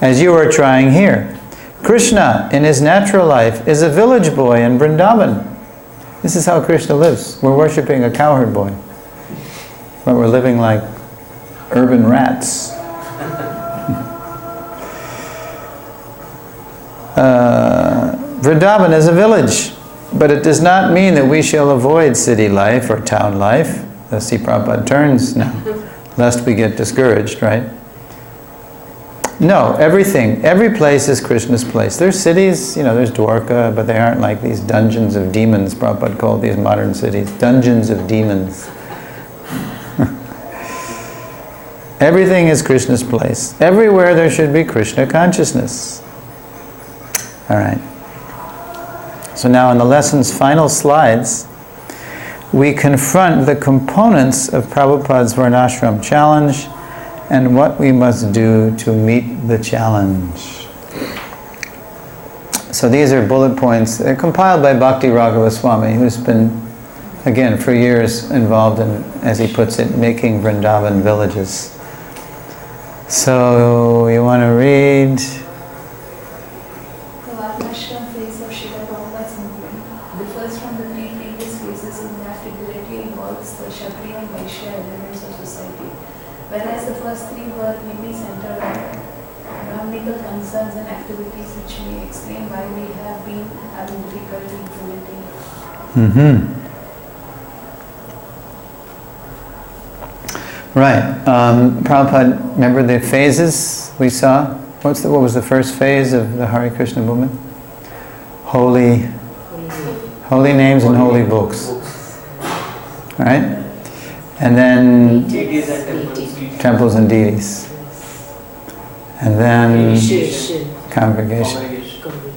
as you are trying here. Krishna, in his natural life, is a village boy in Vrindavan. This is how Krishna lives. We're worshipping a cowherd boy, but we're living like urban rats. Vrindavan is a village, but it does not mean that we shall avoid city life or town life. Thus, see, Prabhupada turns now, lest we get discouraged, right? No, every place is Krishna's place. There's cities, there's Dwarka, but they aren't like these dungeons of demons. Prabhupada called these modern cities dungeons of demons. Everything is Krishna's place. Everywhere there should be Krishna consciousness. All right. So now in the lesson's final slides, we confront the components of Prabhupada's Varnashram challenge and what we must do to meet the challenge. So these are bullet points. They're compiled by Bhakti Raghava Swami, who's been, again, for years involved in, as he puts it, making Vrindavan villages. So you want to read? The Varnashram phase of Srila Prabhupada's movement differs from the three previous phases in that it directly involves the Kshatriya and Vaishya elements of society. Whereas the first three were mainly centered on Brahminical concerns and activities, which may explain why we have been having difficulty implementing it. Right. Prabhupada, remember the phases we saw? What was the first phase of the Hare Krishna movement? Holy names and holy books. Right? And then Deities and temples. temples and deities. And then congregation.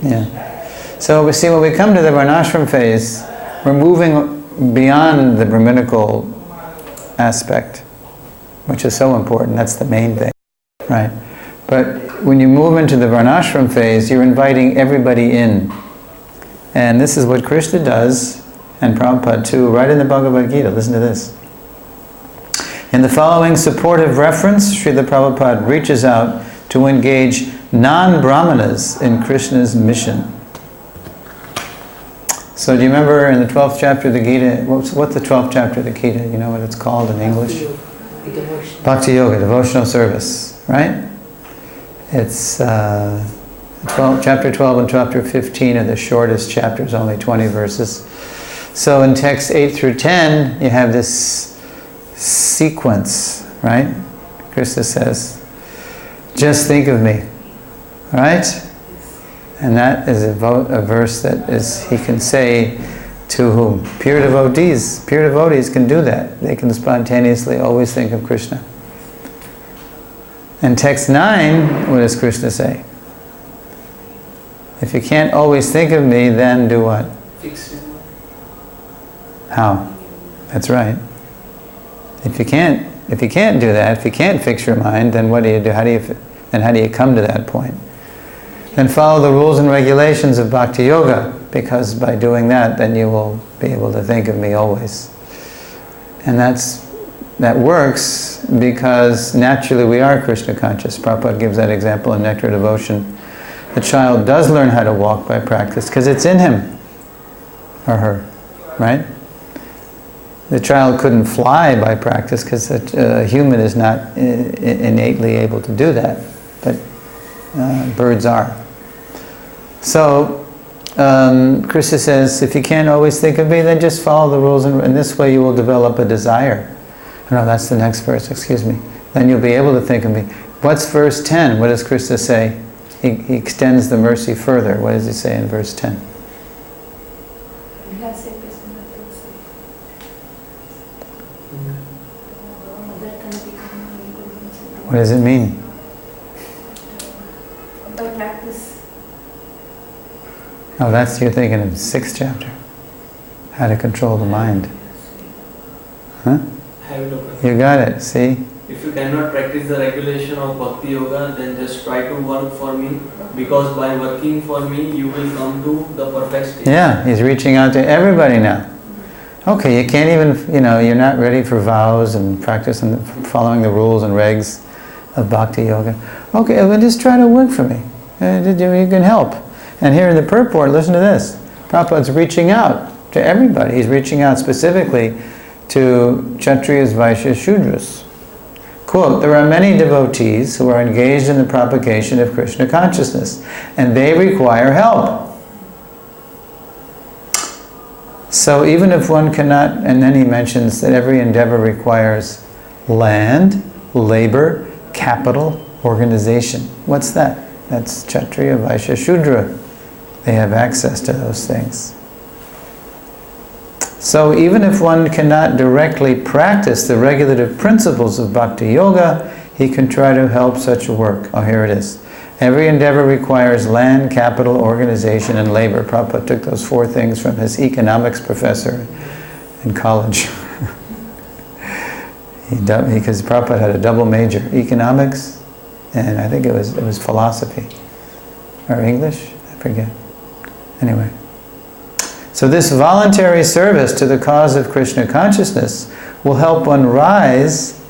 Yeah. So we see when we come to the varnashram phase, we're moving beyond the Brahminical aspect, which is so important. That's the main thing, right? But when you move into the varnashram phase, you're inviting everybody in. And this is what Krishna does, and Prabhupada too, right in the Bhagavad Gita. Listen to this. In the following supportive reference, Srila Prabhupada reaches out to engage non-Brahmanas in Krishna's mission. So do you remember in the 12th chapter of the Gita, what's the 12th chapter of the Gita? You know what it's called in English? Bhakti Yoga, devotional service, right? It's chapter 12 and chapter 15 are the shortest chapters, only 20 verses. So in texts 8 through 10, you have this sequence, right? Krishna says, just think of me, right? And that is a verse that he can say to whom? Pure devotees. Pure devotees can do that. They can spontaneously always think of Krishna. In text 9, what does Krishna say? If you can't always think of me, then do what? Fix your mind. How? That's right. If you can't do that, if you can't fix your mind, then what do you do? How do you come to that point? Then follow the rules and regulations of Bhakti Yoga, because by doing that, then you will be able to think of me always. And that works because naturally we are Krishna conscious. Prabhupada gives that example in Nectar Devotion. The child does learn how to walk by practice because it's in him or her, right? The child couldn't fly by practice because a human is not innately able to do that, but birds are. So Krishna says, if you can't always think of me, then just follow the rules, and this way you will develop a desire. No, that's the next verse, excuse me. Then you'll be able to think of me. What's verse 10? What does Krishna say? He extends the mercy further. What does he say in verse 10? What does it mean? By practice. Oh, you're thinking of the 6th chapter. How to control the mind. Huh? You got it, see? If you cannot practice the regulation of Bhakti Yoga, then just try to work for me, because by working for me, you will come to the perfect state. Yeah, he's reaching out to everybody now. Okay, you can't even, you're not ready for vows and practice and following the rules and regs of Bhakti Yoga. Okay, well, just try to work for me. You can help. And here in the purport, listen to this. Prabhupada's reaching out to everybody. He's reaching out specifically to Kshatriyas, Vaishyas, Shudras. Quote, there are many devotees who are engaged in the propagation of Krishna consciousness, and they require help. So even if one cannot, and then he mentions that every endeavor requires land, labor, capital, organization. What's that? That's Kshatriya, Vaishya, Shudra. They have access to those things. So even if one cannot directly practice the regulative principles of Bhakti Yoga, he can try to help such a work. Oh, here it is. Every endeavor requires land, capital, organization, and labor. Prabhupada took those 4 things from his economics professor in college. Because Prabhupada had a double major, economics, and I think it was philosophy. Or English? I forget. Anyway. So this voluntary service to the cause of Krishna consciousness will help one rise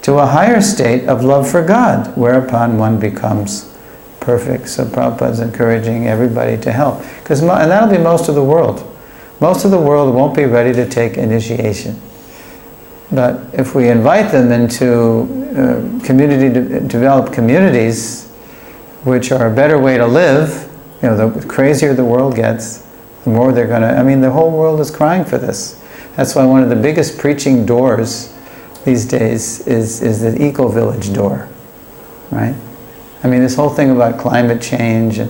to a higher state of love for God, whereupon one becomes perfect. So Prabhupada's encouraging everybody to help. And that'll be most of the world. Most of the world won't be ready to take initiation. But if we invite them into develop communities which are a better way to live, the crazier the world gets, the more they're going to... the whole world is crying for this. That's why one of the biggest preaching doors these days is the eco-village door, right? This whole thing about climate change and,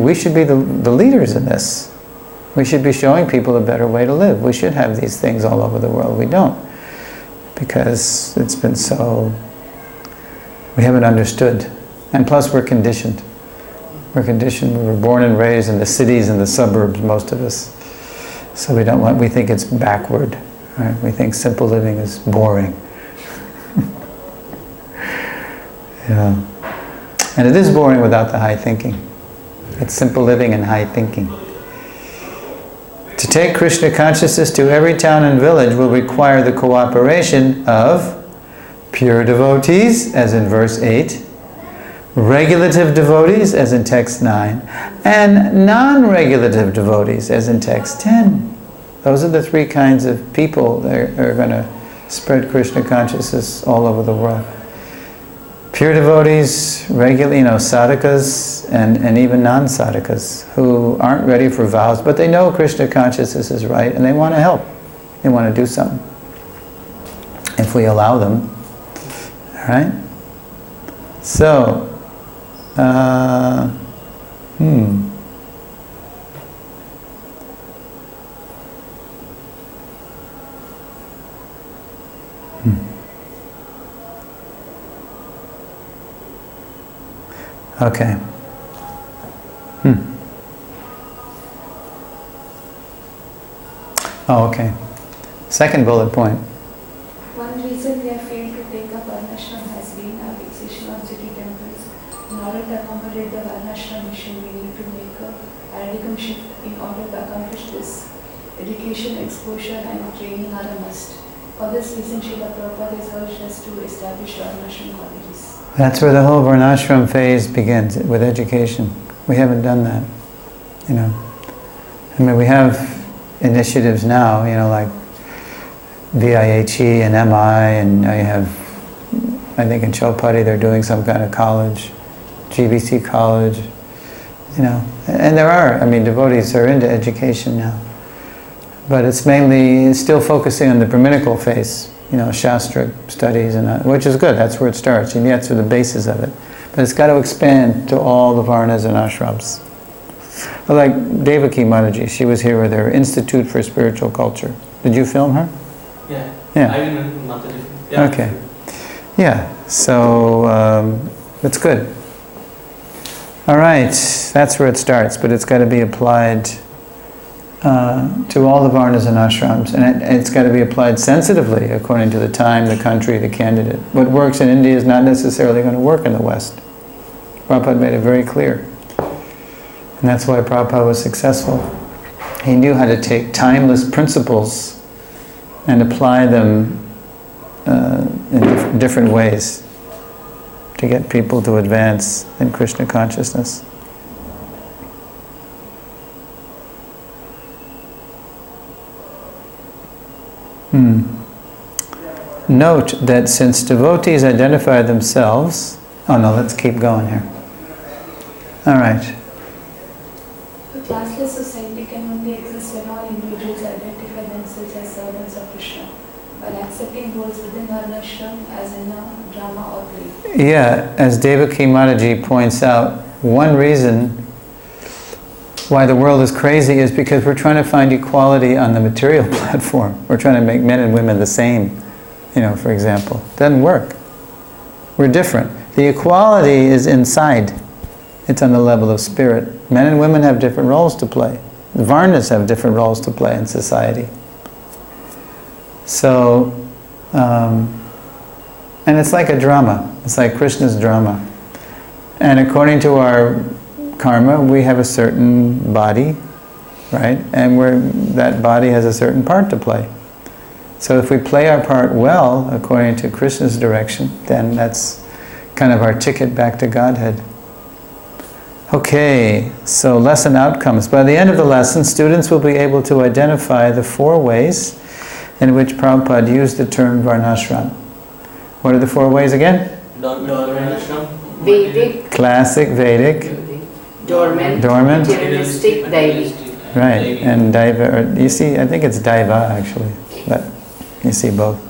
we should be the leaders in this. We should be showing people a better way to live. We should have these things all over the world. We don't. Because it's been we haven't understood. And plus we're conditioned. We're conditioned. We were born and raised in the cities and the suburbs, most of us. So we think it's backward. Right? We think simple living is boring. Yeah. And it is boring without the high thinking. It's simple living and high thinking. To take Krishna consciousness to every town and village will require the cooperation of pure devotees, as in verse 8, regulative devotees, as in text 9, and non-regulative devotees, as in text 10. Those are the three kinds of people that are going to spread Krishna consciousness all over the world. Pure devotees, sadhakas, and even non-sadhakas who aren't ready for vows, but they know Krishna consciousness is right and they want to help. They want to do something. If we allow them. Alright? So, Okay. Oh, okay. Second bullet point. One reason we have failed to take up Varnashram has been our fixation on city temples. In order to accommodate the Varnashram mission, we need to make a paradigm shift. In order to accomplish this, education, exposure and training are a must. For this reason, Srila Prabhupada has urged us to establish Varnashram colleges. That's where the whole Varnashram phase begins, with education. We haven't done that, we have initiatives now, like VIHE and MI, and now you have, I think in Chowpatty they're doing some kind of college, GBC college, and there are, devotees are into education now. But it's still focusing on the Brahminical phase, Shastra studies, which is good, that's where it starts, and that's the basis of it. But it's got to expand to all the Varnas and Ashrams. Like Devaki Mataji, she was here with her Institute for Spiritual Culture. Did you film her? Yeah. Yeah. I will Mataji. Yeah. Okay. Yeah, so it's good. All right, that's where it starts, but it's got to be applied to all the Varnas and Ashrams, and it's got to be applied sensitively according to the time, the country, the candidate. What works in India is not necessarily going to work in the West. Prabhupada made it very clear. And that's why Prabhupada was successful. He knew how to take timeless principles and apply them in different ways to get people to advance in Krishna consciousness. Note that since devotees identify themselves... Oh no, let's keep going here. All right. A classless society can only exist when all individuals identify themselves as servants of Krishna, while accepting roles within Varnashram as in a drama or play. Yeah, as Devaki Mataji points out, one reason why the world is crazy is because we're trying to find equality on the material platform. We're trying to make men and women the same, for example. It doesn't work. We're different. The equality is inside. It's on the level of spirit. Men and women have different roles to play. The Varnas have different roles to play in society. So, and it's like a drama. It's like Krishna's drama. And according to our karma, we have a certain body, right? And that body has a certain part to play. So if we play our part well, according to Krishna's direction, then that's kind of our ticket back to Godhead. Okay, so lesson outcomes. By the end of the lesson, students will be able to identify the 4 ways in which Prabhupada used the term Varnashram. What are the 4 ways again? Vedic, classic, Vedic, dormant, materialistic, Daivi. Right, and Daiva, you see, I think it's Daiva actually, but you see both.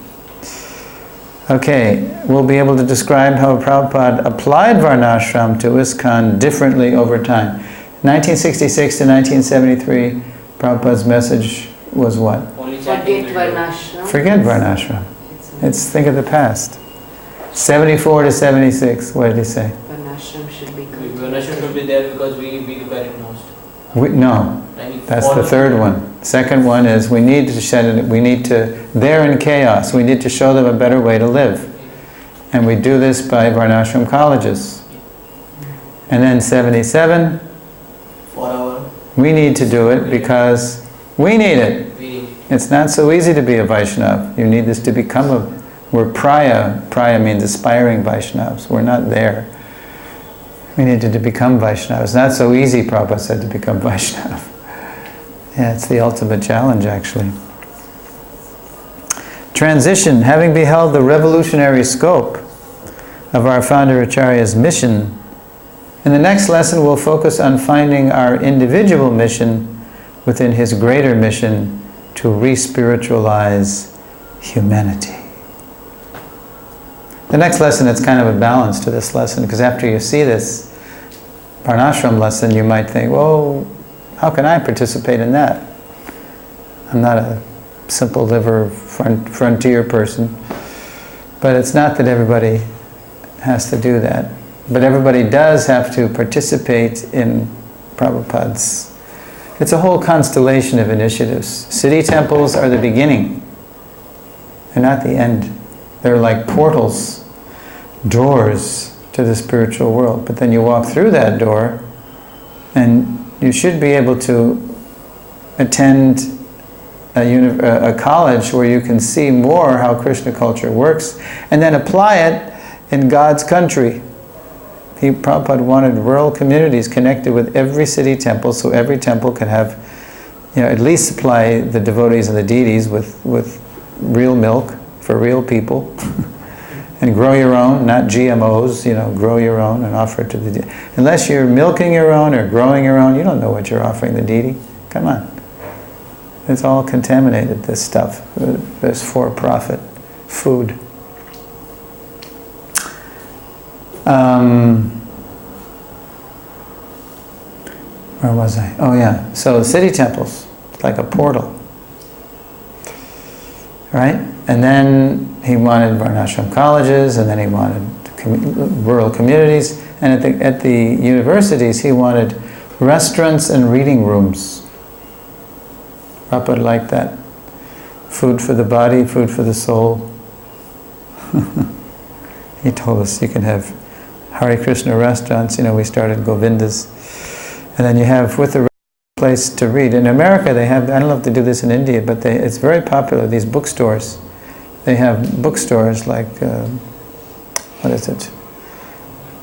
Okay, we'll be able to describe how Prabhupada applied Varnashram to ISKCON differently over time. 1966 to 1973, Prabhupada's message was what? Only chanting Forget will do. Varnashram. Forget Varnashram. Think of the past. 74 to 76, what did he say? Varnashram should be good. Varnashram should be there because we require it most. No, that's the third one. Second one is we need to, they're in chaos, we need to show them a better way to live. And we do this by Varnashram colleges. And then 77, we need to do it because we need it. It's not so easy to be a Vaishnava. You need this to become we're Praya. Praya means aspiring Vaishnavas. We're not there. We needed to become Vaishnavas. It's not so easy, Prabhupada said, to become Vaishnava. Yeah, it's the ultimate challenge, actually. Transition. Having beheld the revolutionary scope of our founder Acharya's mission, in the next lesson we'll focus on finding our individual mission within his greater mission to re-spiritualize humanity. The next lesson, it's kind of a balance to this lesson, because after you see this Varnashram lesson, you might think, well, how can I participate in that? I'm not a simple liver frontier person. But it's not that everybody has to do that. But everybody does have to participate in Prabhupada's. It's a whole constellation of initiatives. City temples are the beginning. They're not the end. They're like portals, doors to the spiritual world. But then you walk through that door and you should be able to attend a college where you can see more how Krishna culture works and then apply it in God's country. Prabhupada wanted rural communities connected with every city temple, so every temple can have, at least supply the devotees and the deities with real milk for real people, and grow your own, not GMOs. Grow your own and offer it to the deity. Unless you're milking your own or growing your own, you don't know what you're offering the deity. Come on, it's all contaminated. This stuff, this for-profit food. Where was I? Oh yeah, so city temples, like a portal. Right? And then he wanted Varnashram colleges, and then he wanted rural communities, and at the universities he wanted restaurants and reading rooms. Prabhupada liked that. Food for the body, food for the soul. He told us you can have Hare Krishna restaurants, we started Govinda's. And then you have, with the place to read. In America they have, I don't know if they do this in India, but it's very popular, these bookstores. They have bookstores like,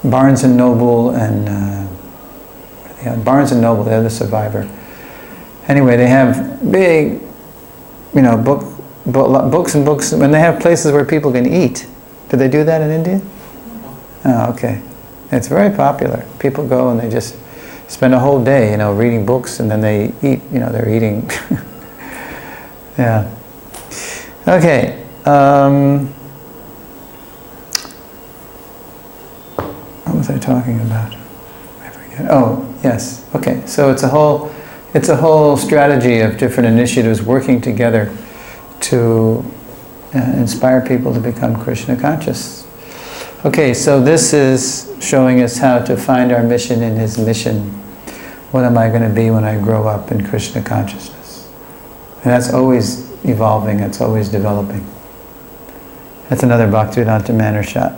Barnes and Noble and, Barnes and Noble, they're the Survivor. Anyway, they have big, books and books, and they have places where people can eat. Do they do that in India? Oh, okay. It's very popular. People go and they just spend a whole day, reading books, and then they eat, they're eating. Yeah. Okay. What was I talking about? I forget. Oh, yes. Okay. So it's a whole strategy of different initiatives working together to inspire people to become Krishna conscious. Okay, so this is showing us how to find our mission in his mission. What am I going to be when I grow up in Krishna consciousness? And that's always evolving, it's always developing. That's another Bhaktivedanta Manor shot.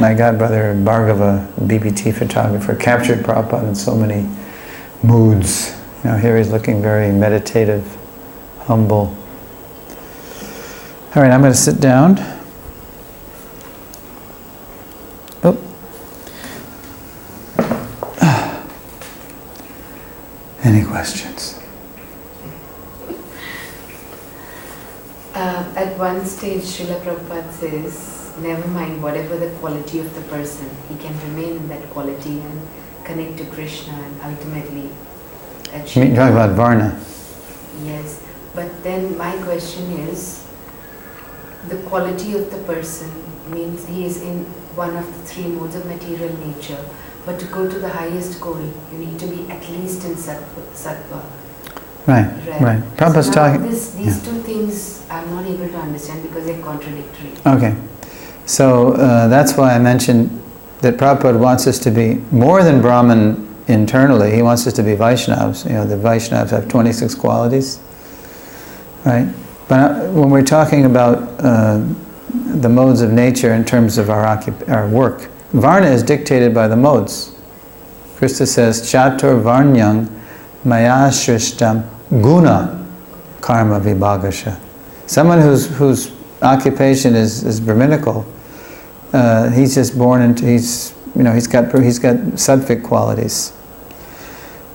My godbrother Bhargava, BBT photographer, captured Prabhupada in so many moods. Here he's looking very meditative, humble. All right, I'm going to sit down. Oh. Any questions? At one stage, Srila Prabhupada says, never mind whatever the quality of the person, he can remain in that quality and connect to Krishna and ultimately achieve. You're talking about Varna. Yes, but then my question is, the quality of the person means he is in one of the three modes of material nature, but to go to the highest goal, you need to be at least in sattva. Right. Prabhupada's So now talking. these two things I'm not able to understand because they're contradictory. Okay. So that's why I mentioned that Prabhupada wants us to be more than Brahman internally. He wants us to be Vaishnavas. You know, the Vaishnavas have 26 qualities, right? But when we're talking about the modes of nature in terms of our work, Varna is dictated by the modes. Krishna says, Chatur Varnyang Maya Shrishtam Guna Karma Vibhagasha. Someone whose occupation is Brahminical, he's just born into, he's got sattvic qualities.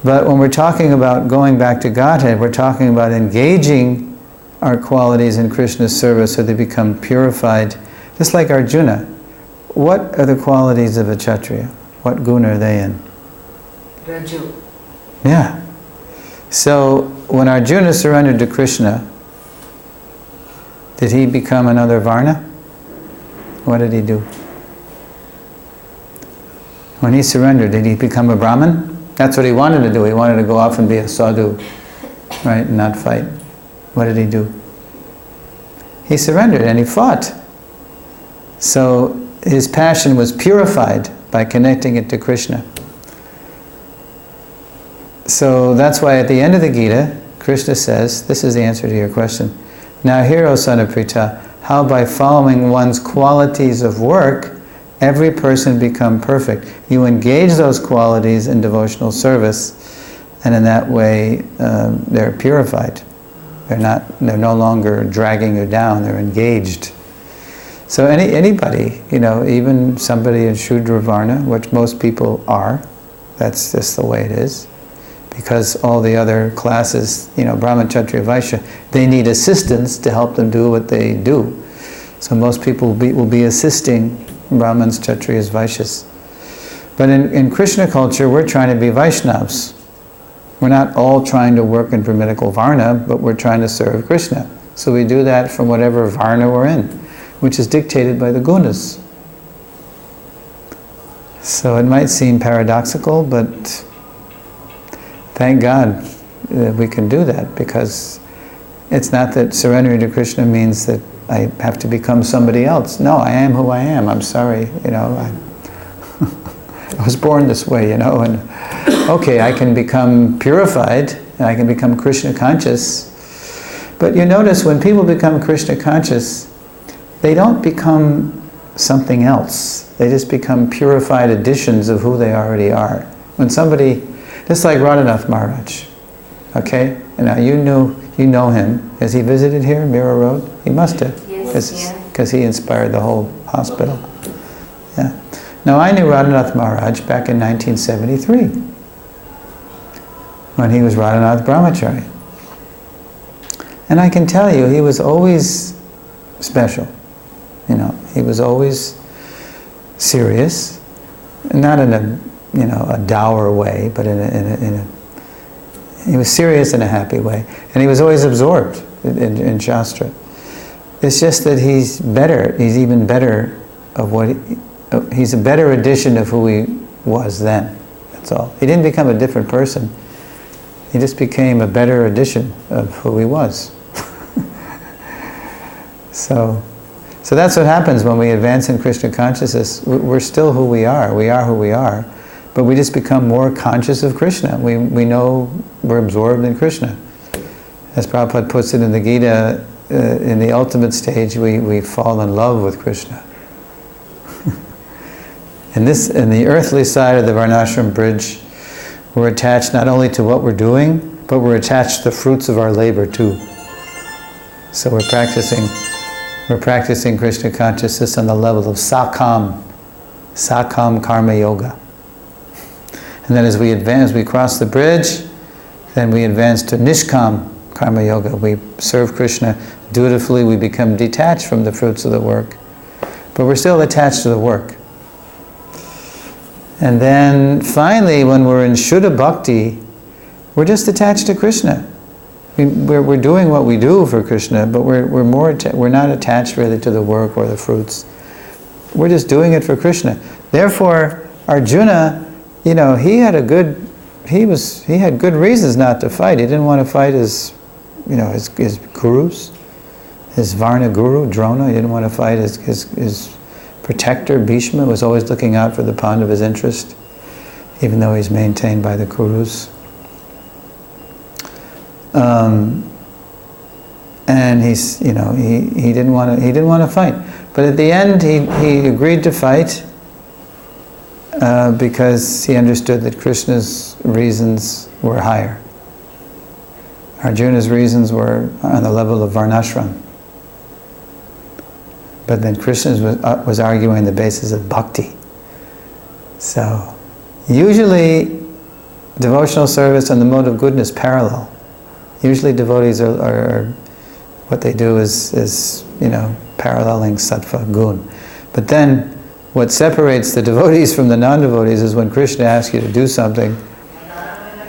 But when we're talking about going back to Godhead, we're talking about engaging our qualities in Krishna's service so they become purified. Just like Arjuna, what are the qualities of a Kshatriya? What guna are they in? Raju. Yeah. So when Arjuna surrendered to Krishna, did he become another Varna? What did he do? When he surrendered, did he become a Brahmin? That's what he wanted to do. He wanted to go off and be a sadhu, right, and not fight. What did he do? He surrendered and he fought. So his passion was purified by connecting it to Krishna. So that's why at the end of the Gita, Krishna says, this is the answer to your question. Now hear, O son of Pritha, how by following one's qualities of work, every person become perfect. You engage those qualities in devotional service, and in that way they're purified. They're no longer dragging you down, they're engaged. So anybody, even somebody in Shudra Varna, which most people are, that's just the way it is. Because all the other classes, Brahman, Kshatriya, Vaishya, they need assistance to help them do what they do. So most people will be assisting Brahmins, Kshatriyas, Vaishyas. But in Krishna culture, we're trying to be Vaishnavas. We're not all trying to work in Brahminical Varna, but we're trying to serve Krishna. So we do that from whatever Varna we're in, which is dictated by the gunas. So it might seem paradoxical, but thank God that we can do that, because it's not that surrendering to Krishna means that I have to become somebody else. No, I am who I am. I'm sorry, I was born this way, and okay, I can become purified, and I can become Krishna conscious. But you notice when people become Krishna conscious, they don't become something else. They just become purified additions of who they already are. When somebody, just like Radhanath Maharaj, okay? And now you know him. Has he visited here, Mira Road? He must have. Yes. Because he inspired the whole hospital. Yeah. Now I knew Radhanath Maharaj back in 1973, when he was Radhanath Brahmachari. And I can tell you, he was always special. He was always serious, not in a dour way, but he was serious in a happy way. And he was always absorbed in Shastra. It's just that he's better. He's even better of he's a better edition of who he was then. That's all. He didn't become a different person. He just became a better edition of who he was. So that's what happens when we advance in Krishna consciousness. We're still who we are. We are who we are. But we just become more conscious of Krishna. We know we're absorbed in Krishna. As Prabhupada puts it in the Gita, in the ultimate stage, we fall in love with Krishna. In the earthly side of the Varnashram bridge, we're attached not only to what we're doing, but we're attached to the fruits of our labor too. So we're practicing Krishna consciousness on the level of Sakam Karma Yoga. And then as we advance, we cross the bridge, then we advance to Nishkam Karma Yoga. We serve Krishna dutifully, we become detached from the fruits of the work. But we're still attached to the work. And then finally, when we're in Shuddha Bhakti, we're just attached to Krishna. We're doing what we do for Krishna, but we're not attached really to the work or the fruits. We're just doing it for Krishna. Therefore, Arjuna, he had a good he had good reasons not to fight. He didn't want to fight his gurus, his Varna guru, Drona. He didn't want to fight his protector, Bhishma, was always looking out for the Pandava's interest, even though he's maintained by the Kurus. And he didn't want to fight. But at the end, he agreed to fight because he understood that Krishna's reasons were higher. Arjuna's reasons were on the level of varnashram. But then Krishna was arguing the basis of bhakti. So, usually devotional service and the mode of goodness parallel. Usually devotees are what they do is paralleling sattva, gun. But then what separates the devotees from the non-devotees is when Krishna asks you to do something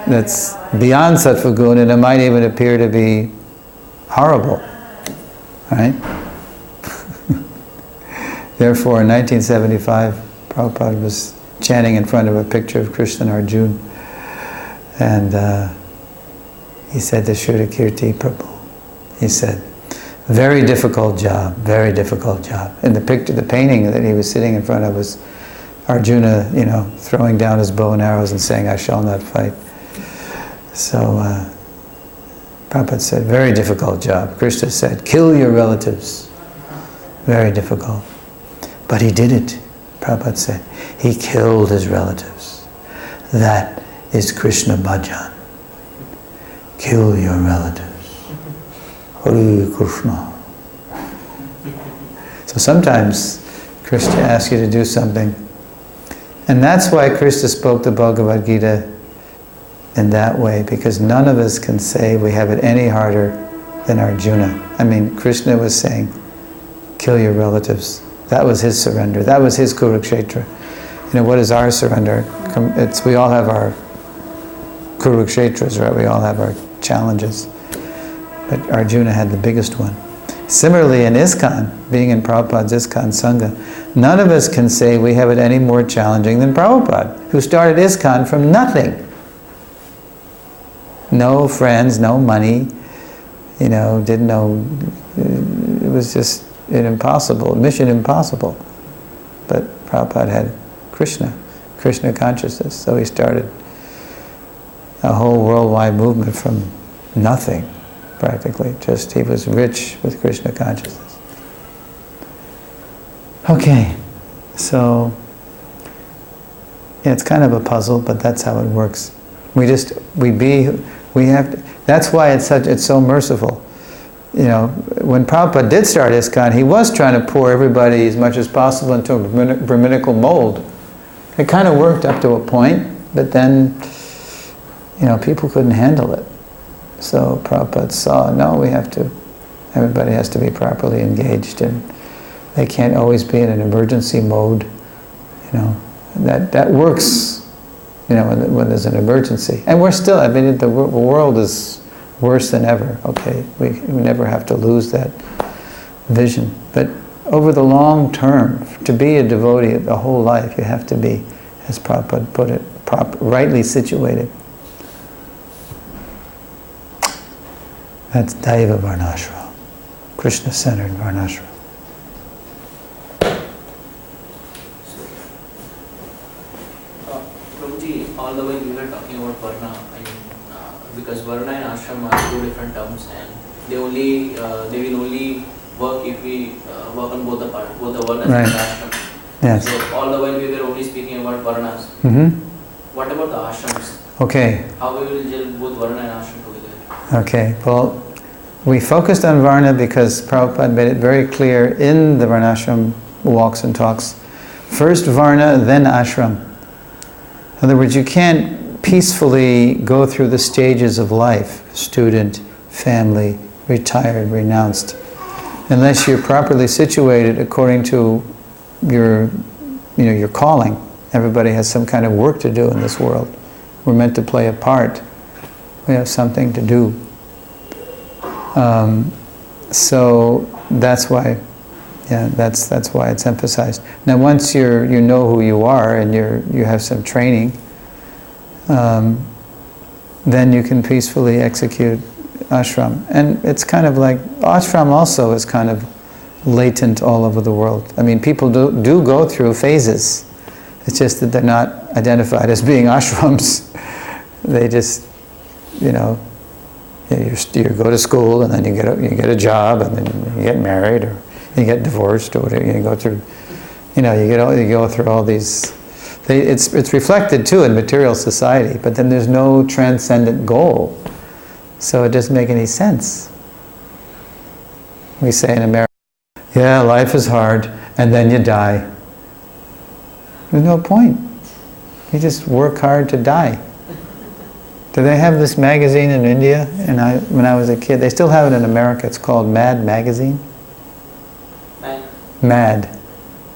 that's beyond sattva gun, and it might even appear to be horrible. Right? Therefore, in 1975, Prabhupada was chanting in front of a picture of Krishna and Arjuna, and he said to Srila Prabhu, he said, very difficult job, very difficult job. And the picture, the painting that he was sitting in front of was Arjuna, throwing down his bow and arrows and saying, I shall not fight. So Prabhupada said, very difficult job. Krishna said, kill your relatives. Very difficult. But he did it, Prabhupada said. He killed his relatives. That is Krishna bhajan. Kill your relatives. Hare Krishna. So sometimes Krishna asks you to do something. And that's why Krishna spoke the Bhagavad Gita in that way, because none of us can say we have it any harder than Arjuna. I mean, Krishna was saying, kill your relatives. That was his surrender. That was his Kurukshetra. What is our surrender? We all have our Kurukshetras, right? We all have our challenges. But Arjuna had the biggest one. Similarly, in ISKCON, being in Prabhupada's ISKCON Sangha, none of us can say we have it any more challenging than Prabhupada, who started ISKCON from nothing. No friends, no money, didn't know, it was just mission impossible. But Prabhupada had Krishna consciousness, so he started a whole worldwide movement from nothing, practically. Just he was rich with Krishna consciousness. Okay, so it's kind of a puzzle, but that's how it works. That's why it's so merciful. When Prabhupada did start ISKCON, he was trying to pour everybody as much as possible into a Brahminical mold. It kind of worked up to a point, but then, people couldn't handle it. So Prabhupada saw, no, everybody has to be properly engaged, and they can't always be in an emergency mode. That works, when there's an emergency. And we're still, the world is worse than ever, okay? We never have to lose that vision. But over the long term, to be a devotee the whole life, you have to be, as Prabhupada put it, rightly situated. That's Daiva Varnashram, Krishna-centered Varnashram. Prabhuji, all the way we were talking about Varna, because Varna and Ashram are two different terms, and they will only work if we work on both the Varnas and the Ashram. Yes. So all the while we were only speaking about Varnas. Mm-hmm. What about the Ashrams? Okay. How we will gel both Varna and Ashram together? Okay, well, we focused on Varna because Prabhupada made it very clear in the Varnashram walks and talks. First Varna, then Ashram. In other words, you can't peacefully go through the stages of life, student, family, retired, renounced, unless you're properly situated according to your calling. Everybody has some kind of work to do in this world. We're meant to play a part. We have something to do. So that's why, that's why it's emphasized. Now, once you know who you are and you have some training, then you can peacefully execute ashram. And it's kind of like, ashram also is kind of latent all over the world. I mean, people do go through phases. It's just that they're not identified as being ashrams. They just, you know, you go to school and then you get a job and then you get married or you get divorced or whatever. You go through, you know, you go through all these. It's reflected too in material society, but then there's no transcendent goal, so it doesn't make any sense. We say in America, yeah, life is hard, and then you die. There's no point. You just work hard to die. Do they have this magazine in India? And when I was a kid, they still have it in America. It's called Mad Magazine. Mad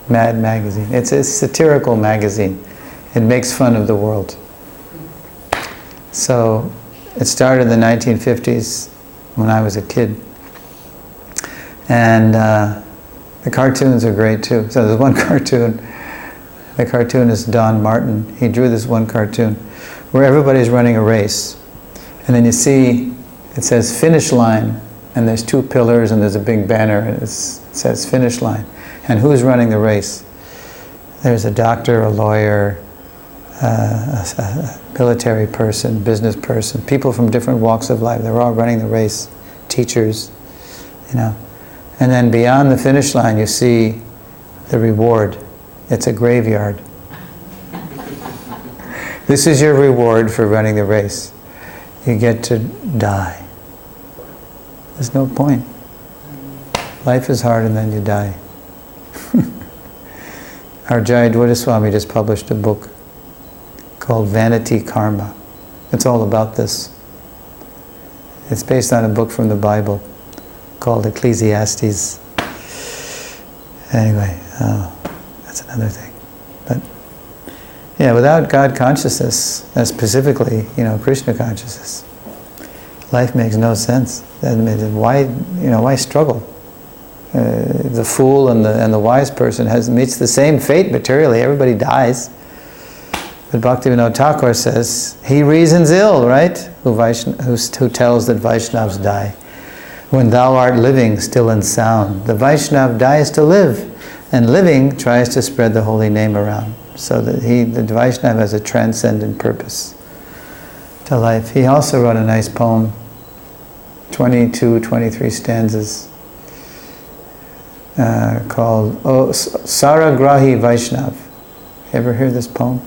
Magazine. It's a satirical magazine. It makes fun of the world. So it started in the 1950s when I was a kid. And the cartoons are great too. So there's one cartoon. The cartoonist Don Martin, he drew this one cartoon where everybody's running a race. And then you see, it says finish line, and there's two pillars and there's a big banner and it says finish line. And who's running the race? There's a doctor, a lawyer, a military person, business person, people from different walks of life. They're all running the race, teachers, you know. And then beyond the finish line you see the reward. It's a graveyard. This is your reward for running the race. You get to die. There's no point. Life is hard and then you die. Our Jayadvaita Swami just published a book called Vanity Karma. It's all about this. It's based on a book from the Bible called Ecclesiastes. Anyway, that's another thing. But yeah, without God consciousness, specifically, you know, Krishna consciousness, life makes no sense. Why struggle? The fool and the wise person meets the same fate materially. Everybody dies. But Bhaktivinoda Thakur says, he reasons ill, right? Who tells that Vaishnavas die. When thou art living, still and sound, the Vaishnav dies to live, and living tries to spread the holy name around. So that the Vaishnav has a transcendent purpose to life. He also wrote a nice poem, 22, 23 stanzas, called Saragrahi Vaishnav. You ever hear this poem?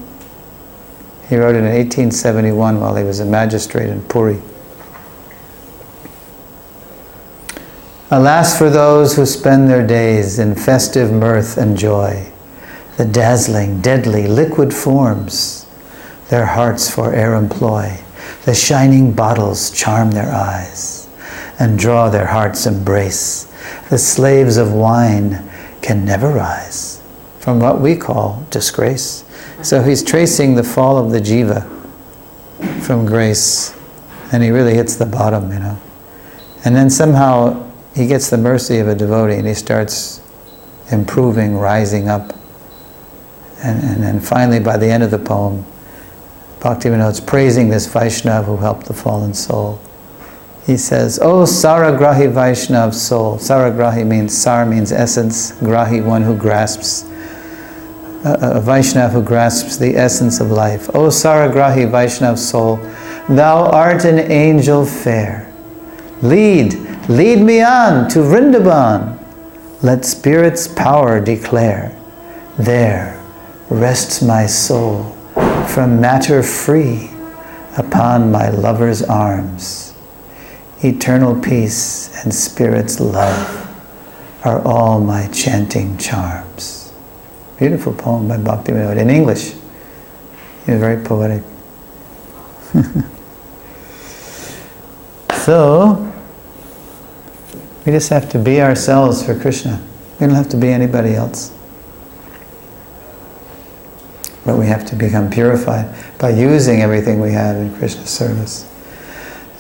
He wrote it in 1871 while he was a magistrate in Puri. Alas for those who spend their days in festive mirth and joy, the dazzling, deadly, liquid forms their hearts for air employ. The shining bottles charm their eyes and draw their hearts' embrace. The slaves of wine can never rise from what we call disgrace. So he's tracing the fall of the jiva from grace, and he really hits the bottom, you know. And then somehow he gets the mercy of a devotee and he starts improving, rising up. And then finally, by the end of the poem, Bhaktivinoda's praising this Vaishnav who helped the fallen soul. He says, "O Saragrahi Vaishnav soul." Saragrahi means, Sar means essence, Grahi, one who grasps. A Vaishnav who grasps the essence of life. O Saragrahi Vaishnav soul, thou art an angel fair. Lead me on to Vrindavan. Let spirit's power declare. There rests my soul from matter free upon my lover's arms. Eternal peace and spirit's love are all my chanting charms. Beautiful poem by Bhaktivinoda in English. He's very poetic. So, we just have to be ourselves for Krishna. We don't have to be anybody else. But we have to become purified by using everything we have in Krishna's service.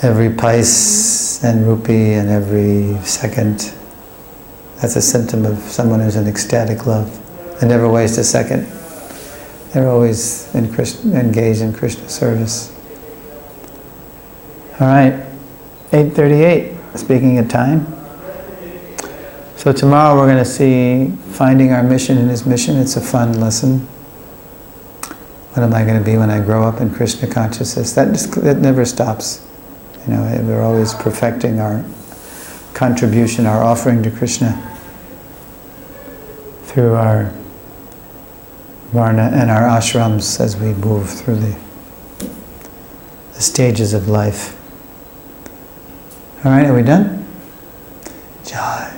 Every paise and rupee and every second. That's a symptom of someone who's in ecstatic love. They never waste a second. They're always engaged in Krishna service. All right, 8:38, speaking of time. So tomorrow we're going to see Finding Our Mission in His Mission. It's a fun lesson. What am I going to be when I grow up in Krishna consciousness? That never stops. You know, we're always perfecting our contribution, our offering to Krishna through our varna and our ashrams as we move through the stages of life. All right, are we done? Jai.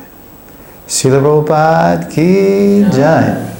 Srila Prabhupada ki jai.